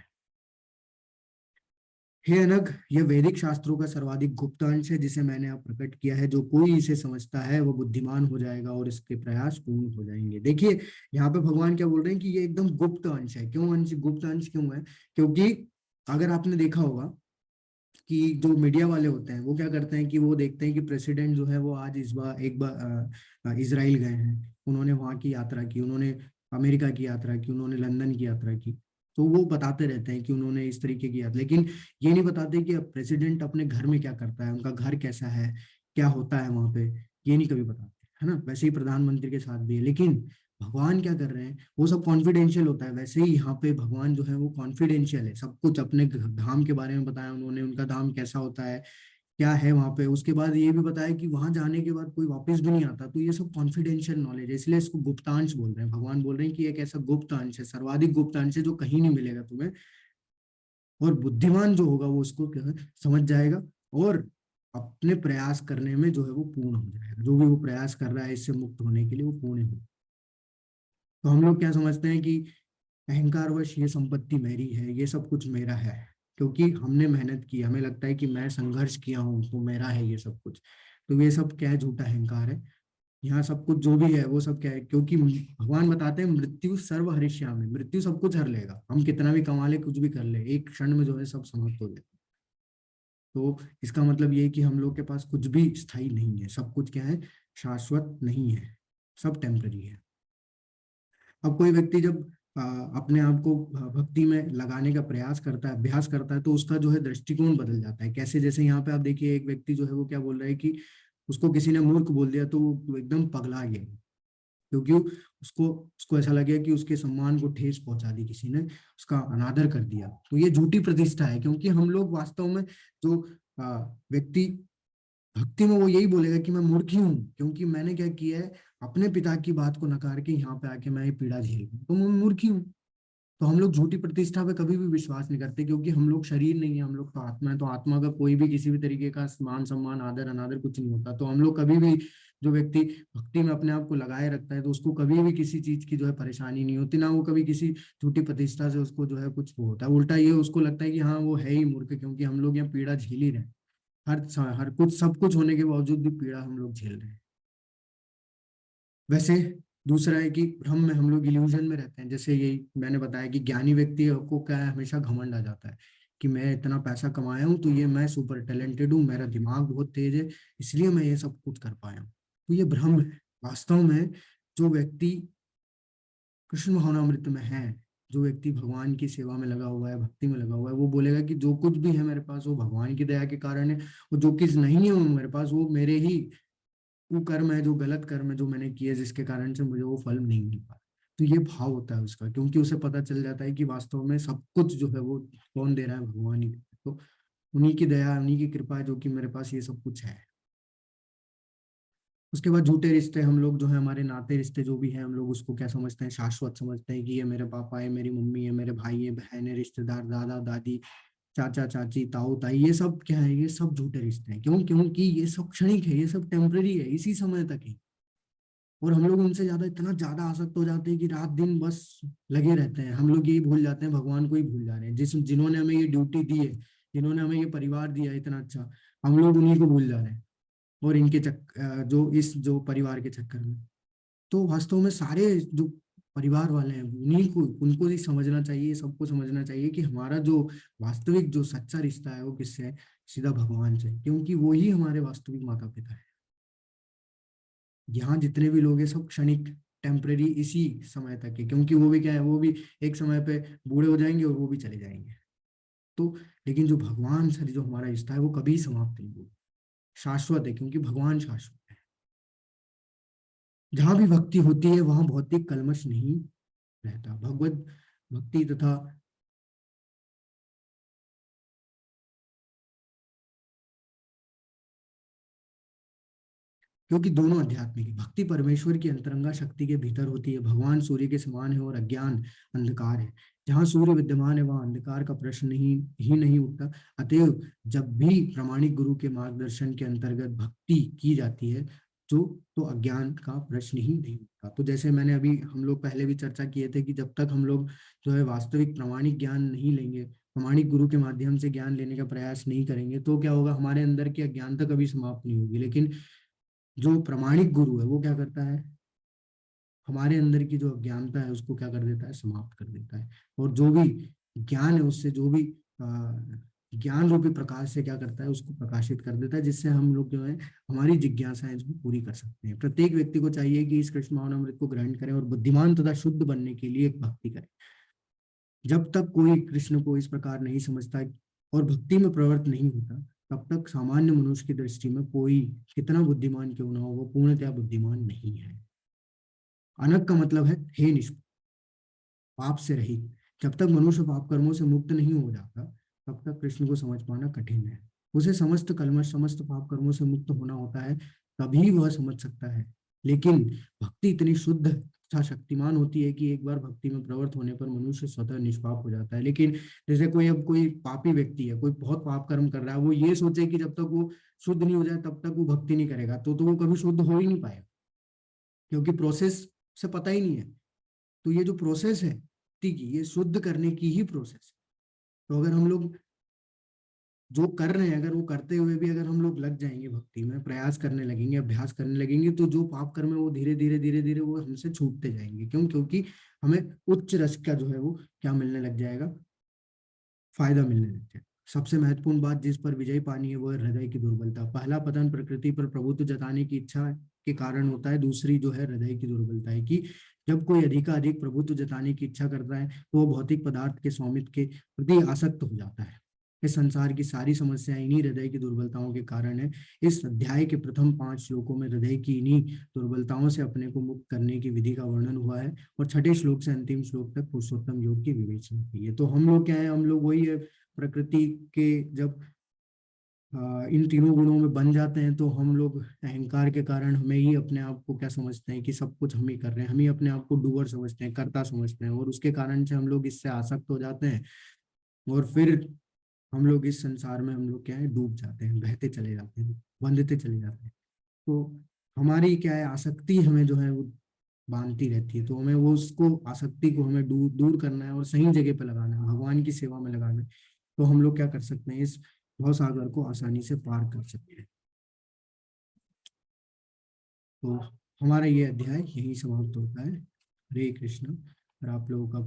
हे अनग, यह वैदिक शास्त्रों का सर्वाधिक गुप्त अंश है जिसे मैंने अब प्रकट किया है। जो कोई इसे समझता है वो बुद्धिमान हो जाएगा, और इसके प्रयास पूर्ण हो जाएंगे। देखिए, यहाँ पे भगवान क्या बोल रहे हैं कि ये एकदम गुप्त अंश है। क्यों अंश गुप्त अंश क्यों है? क्योंकि अगर आपने देखा होगा कि जो मीडिया वाले होते हैं वो क्या करते हैं कि वो देखते हैं कि प्रेसिडेंट जो है वो आज इस बार एक बार इजराइल गए हैं, उन्होंने वहां की यात्रा की, उन्होंने अमेरिका की यात्रा की, उन्होंने लंदन की यात्रा की। तो वो बताते रहते हैं कि उन्होंने इस तरीके की यात्रा, लेकिन ये नहीं बताते कि प्रेसिडेंट अपने घर में क्या करता है, उनका घर कैसा है, क्या होता है वहां पे, ये नहीं कभी बताते, है ना। वैसे ही प्रधानमंत्री के साथ भी है। लेकिन भगवान क्या कर रहे हैं, वो सब कॉन्फिडेंशियल होता है। वैसे ही यहाँ पे भगवान जो है वो कॉन्फिडेंशियल है, सब कुछ अपने धाम के बारे में बताया उन्होंने, उनका धाम कैसा होता है, क्या है वहां पे। उसके बाद ये भी बताया कि वहां जाने के बाद कोई वापस भी नहीं आता। तो ये सब कॉन्फिडेंशियल नॉलेज है, इसलिए इसको गुप्तांश बोल रहे हैं। भगवान बोल रहे हैं कि एक ऐसा गुप्त अंश है, सर्वाधिक गुप्त अंश है, जो कहीं नहीं मिलेगा तुम्हें। और बुद्धिमान जो होगा वो उसको क्या है, समझ जाएगा, और अपने प्रयास करने में जो है वो पूर्ण हो जाएगा। जो भी वो प्रयास कर रहा है इससे मुक्त होने के लिए, वो पूर्ण हो। तो हम लोग क्या समझते हैं कि अहंकारवश ये संपत्ति मेरी है, ये सब कुछ मेरा है, क्योंकि हमने मेहनत की, हमें लगता है कि मैं संघर्ष किया हूँ तो मेरा है ये सब कुछ। तो ये सब क्या है, झूठा अहंकार है। यहाँ सब कुछ जो भी है वो सब क्या है, क्योंकि भगवान बताते हैं मृत्यु सर्व हरिष्यामि, मृत्यु सब कुछ हर लेगा, हम कितना भी कमा ले कुछ भी कर ले एक क्षण में जो है सब समाप्त हो जाएगा। तो इसका मतलब ये है कि हम लोग के पास कुछ भी स्थायी नहीं है, सब कुछ क्या है, शाश्वत नहीं है, सब टेम्पररी है। अब कोई व्यक्ति जब अपने आप को भक्ति में लगाने का प्रयास करता है, अभ्यास करता है, तो उसका जो है दृष्टिकोण बदल जाता है। कैसे, जैसे यहाँ पे आप देखिए एक व्यक्ति जो है वो क्या बोल रहा है कि उसको किसी ने मूर्ख बोल दिया तो वो एकदम पगला गया, क्योंकि उसको उसको ऐसा लगे कि उसके सम्मान को ठेस पहुंचा दी किसी ने, उसका अनादर कर दिया। तो ये झूठी प्रतिष्ठा है, क्योंकि हम लोग वास्तव में जो व्यक्ति भक्ति में वो यही बोलेगा कि मैं मूर्ख ही हूँ, क्योंकि मैंने क्या किया है, अपने पिता की बात को नकार के यहाँ पे आके मैं ये पीड़ा झेल रहा हूँ, तो मैं मूर्ख ही हूँ। तो हम लोग झूठी प्रतिष्ठा पे कभी भी विश्वास नहीं करते, क्योंकि हम लोग शरीर नहीं है, हम लोग तो आत्मा है। तो आत्मा का कोई भी किसी भी तरीके का मान सम्मान आदर अनादर कुछ नहीं होता। तो हम लोग कभी भी, जो व्यक्ति भक्ति में अपने आप को लगाए रखता है, तो उसको कभी भी किसी चीज की जो है परेशानी नहीं होती, ना वो कभी किसी झूठी प्रतिष्ठा से उसको जो है कुछ वो होता है। उल्टा ये उसको लगता है कि हाँ वो है ही मूर्ख, क्योंकि हम लोग यहाँ पीड़ा झेल ही रहे हैं। हर कुछ सब कुछ होने के बावजूद भी पीड़ा हम लोग झेल रहे हैं। वैसे दूसरा है कि भ्रम में हम लोग इल्यूजन में रहते हैं। जैसे यही मैंने बताया कि ज्ञानी व्यक्ति को क्या है, हमेशा घमंड आ जाता है कि मैं इतना पैसा कमाया हूँ, तो ये मैं सुपर टैलेंटेड हूँ, मेरा दिमाग बहुत तेज है, इसलिए मैं ये सब कुछ कर पाया हूँ। तो ये भ्रम है। वास्तव में जो व्यक्ति कृष्ण भावनामृत में है, जो व्यक्ति भगवान की सेवा में लगा हुआ है, भक्ति में लगा हुआ है, वो बोलेगा कि जो कुछ भी है मेरे पास वो भगवान की दया के कारण है, और जो कुछ नहीं है वो मेरे पास वो मेरे ही वो कर्म है, जो गलत कर्म है जो मैंने किए, जिसके कारण से मुझे वो फल नहीं मिल पा। तो ये भाव होता है उसका, क्योंकि उसे पता चल जाता है कि वास्तव में सब कुछ जो है वो कौन दे रहा है, भगवान ही दे रहा है। तो उन्हीं की दया, उन्हीं की कृपा है जो कि मेरे पास ये सब कुछ है। उसके बाद झूठे रिश्ते, हम लोग जो है हमारे नाते रिश्ते जो भी है, हम लोग उसको क्या समझते हैं, शाश्वत समझते हैं कि ये मेरे पापा है, मेरी मम्मी है, मेरे भाई है, बहन है, रिश्तेदार, दादा दादी, चाचा चाची, ताऊ ताई, ये सब क्या है, ये सब झूठे रिश्ते हैं। क्यों? क्योंकि ये सब क्षणिक है, ये सब टेम्पररी है, इसी समय तक है। और हम लोग उनसे ज्यादा इतना ज्यादा आसक्त हो जाते हैं कि रात दिन बस लगे रहते हैं। हम लोग यही भूल जाते हैं, भगवान को ही भूल जा रहे हैं, जिन्होंने हमें ये ड्यूटी दी है, जिन्होंने हमें ये परिवार दिया है इतना अच्छा, हम लोग उन्हीं को भूल जा रहे हैं। और इनके जो परिवार के चक्कर में, तो वास्तव में सारे जो परिवार वाले हैं उन्हीं को, उनको ही समझना चाहिए, सबको समझना चाहिए कि हमारा जो वास्तविक जो सच्चा रिश्ता है वो किससे है, सीधा भगवान से, क्योंकि वो ही हमारे वास्तविक माता पिता है। यहाँ जितने भी लोग हैं सब क्षणिक, टेम्परेरी, इसी समय तक है, क्योंकि वो भी क्या है, वो भी एक समय पे बूढ़े हो जाएंगे और वो भी चले जाएंगे। तो लेकिन जो भगवान से जो हमारा रिश्ता है वो कभी समाप्त नहीं होगा, शाश्वत है, क्योंकि भगवान शाश्वत है। जहां भी भक्ति होती है वहां भौतिक कल्मश नहीं रहता। भगवत भक्ति तथा, क्योंकि दोनों आध्यात्मिक है। भक्ति परमेश्वर की अंतरंगा शक्ति के भीतर होती है। भगवान सूर्य के समान है और अज्ञान अंधकार है। जहाँ सूर्य विद्यमान है वहाँ अंधकार का प्रश्न नहीं उठता। अतएव जब भी प्रामाणिक गुरु के मार्गदर्शन के अंतर्गत भक्ति की जाती है जो, तो अज्ञान का प्रश्न ही नहीं उठता। तो जैसे मैंने अभी, हम लोग पहले भी चर्चा किए थे कि जब तक हम लोग जो है वास्तविक प्रामाणिक ज्ञान नहीं लेंगे, प्रामाणिक गुरु के माध्यम से ज्ञान लेने का प्रयास नहीं करेंगे, तो क्या होगा, हमारे अंदर की अज्ञानता कभी समाप्त नहीं होगी। लेकिन जो प्रामाणिक गुरु है वो क्या करता है, हमारे अंदर की जो अज्ञानता है उसको क्या कर देता है, समाप्त कर देता है। और जो भी ज्ञान है उससे, जो भी ज्ञान रूपी प्रकाश से क्या करता है, उसको प्रकाशित कर देता है, जिससे हम लोग जो है हमारी जिज्ञासाएं जो पूरी कर सकते हैं। प्रत्येक व्यक्ति को चाहिए कि इस कृष्ण भावनामृत को ग्रहण करें और बुद्धिमान तथा शुद्ध बनने के लिए भक्ति करें। जब तक कोई कृष्ण को इस प्रकार नहीं समझता और भक्ति में प्रवृत्त नहीं होता, तब तक सामान्य मनुष्य की दृष्टि में कोई कितना बुद्धिमान क्यों ना हो, वो पूर्णतया बुद्धिमान नहीं है। अनग का मतलब है हे निष्पाप, पाप से रहित। जब तक मनुष्य पाप कर्मों से मुक्त नहीं हो जाता, तब तक कृष्ण को समझ पाना कठिन है। उसे समस्त कल्मश, समस्त पाप कर्मों से मुक्त होना होता है, तभी वह समझ सकता है। लेकिन भक्ति इतनी शुद्ध तथा शक्तिमान होती है कि एक बार भक्ति में प्रवृत्त होने पर मनुष्य स्वतः निष्पाप हो जाता है। लेकिन जैसे कोई, अब कोई पापी व्यक्ति है, कोई बहुत पाप कर्म कर रहा है, वो ये सोचे कि जब तक वो शुद्ध नहीं हो जाए तब तक वो भक्ति नहीं करेगा, तो वो कभी शुद्ध हो ही नहीं पाएगा, क्योंकि प्रोसेस से पता ही नहीं है। तो ये जो प्रोसेस है भक्ति की, ये शुद्ध करने की ही प्रोसेस है। तो अगर हम लोग जो कर रहे हैं अगर वो करते हुए भी अगर हम लोग लग जाएंगे भक्ति में, प्रयास करने लगेंगे, अभ्यास करने लगेंगे, तो जो पाप कर्म है वो धीरे धीरे धीरे धीरे वो हमसे छूटते जाएंगे। क्यों? क्योंकि हमें उच्च रस का जो है वो क्या मिलने लग जाएगा, फायदा मिलने लग जाएगा। सबसे महत्वपूर्ण बात जिस पर विजय पानी है वो है हृदय की दुर्बलता। पहला पतन प्रकृति पर प्रभुत्व जताने की इच्छा के कारण होता है, दूसरी जो है हृदय की दुर्बलता है कि जब कोई अधिकाधिक प्रभुत्व जताने की इच्छा करता है तो वो भौतिक पदार्थ के स्वामित्व के प्रति आसक्त हो जाता है। इस संसार की सारी समस्याएं इन्हीं हृदय की दुर्बलताओं के कारण है। इस अध्याय के प्रथम 5 श्लोकों में हृदय की इन्हीं दुर्बलताओं से अपने को मुक्त करने की विधि का वर्णन हुआ है, और छठे श्लोक से अंतिम श्लोक तक पुरुषोत्तम योग की विवेचना की है। तो हम लोग क्या है, हम लोग वही है, प्रकृति के जब इन तीनों गुणों में बन जाते हैं तो हम लोग अहंकार के कारण हमें ही अपने आप को क्या समझते हैं कि सब कुछ हम ही कर रहे हैं, हम ही अपने आप को डूअर समझते हैं, कर्ता समझते हैं, और उसके कारण से हम लोग इससे आसक्त हो जाते हैं, और फिर हम लोग इस संसार में हम लोग क्या है, डूब जाते हैं, बहते चले जाते हैं, बंधते चले जाते हैं। तो हमारी क्या है, आसक्ति हमें जो है वो बांधती रहती है। तो हमें वो उसको आसक्ति को हमें दूर दूर करना है और सही जगह पे लगाना है, भगवान की सेवा में लगाना है। तो हम लोग क्या कर सकते हैं, इस भव सागर को आसानी से पार कर सकते हैं। तो हमारा ये अध्याय यही समाप्त होता है। हरे कृष्ण। और आप लोगों का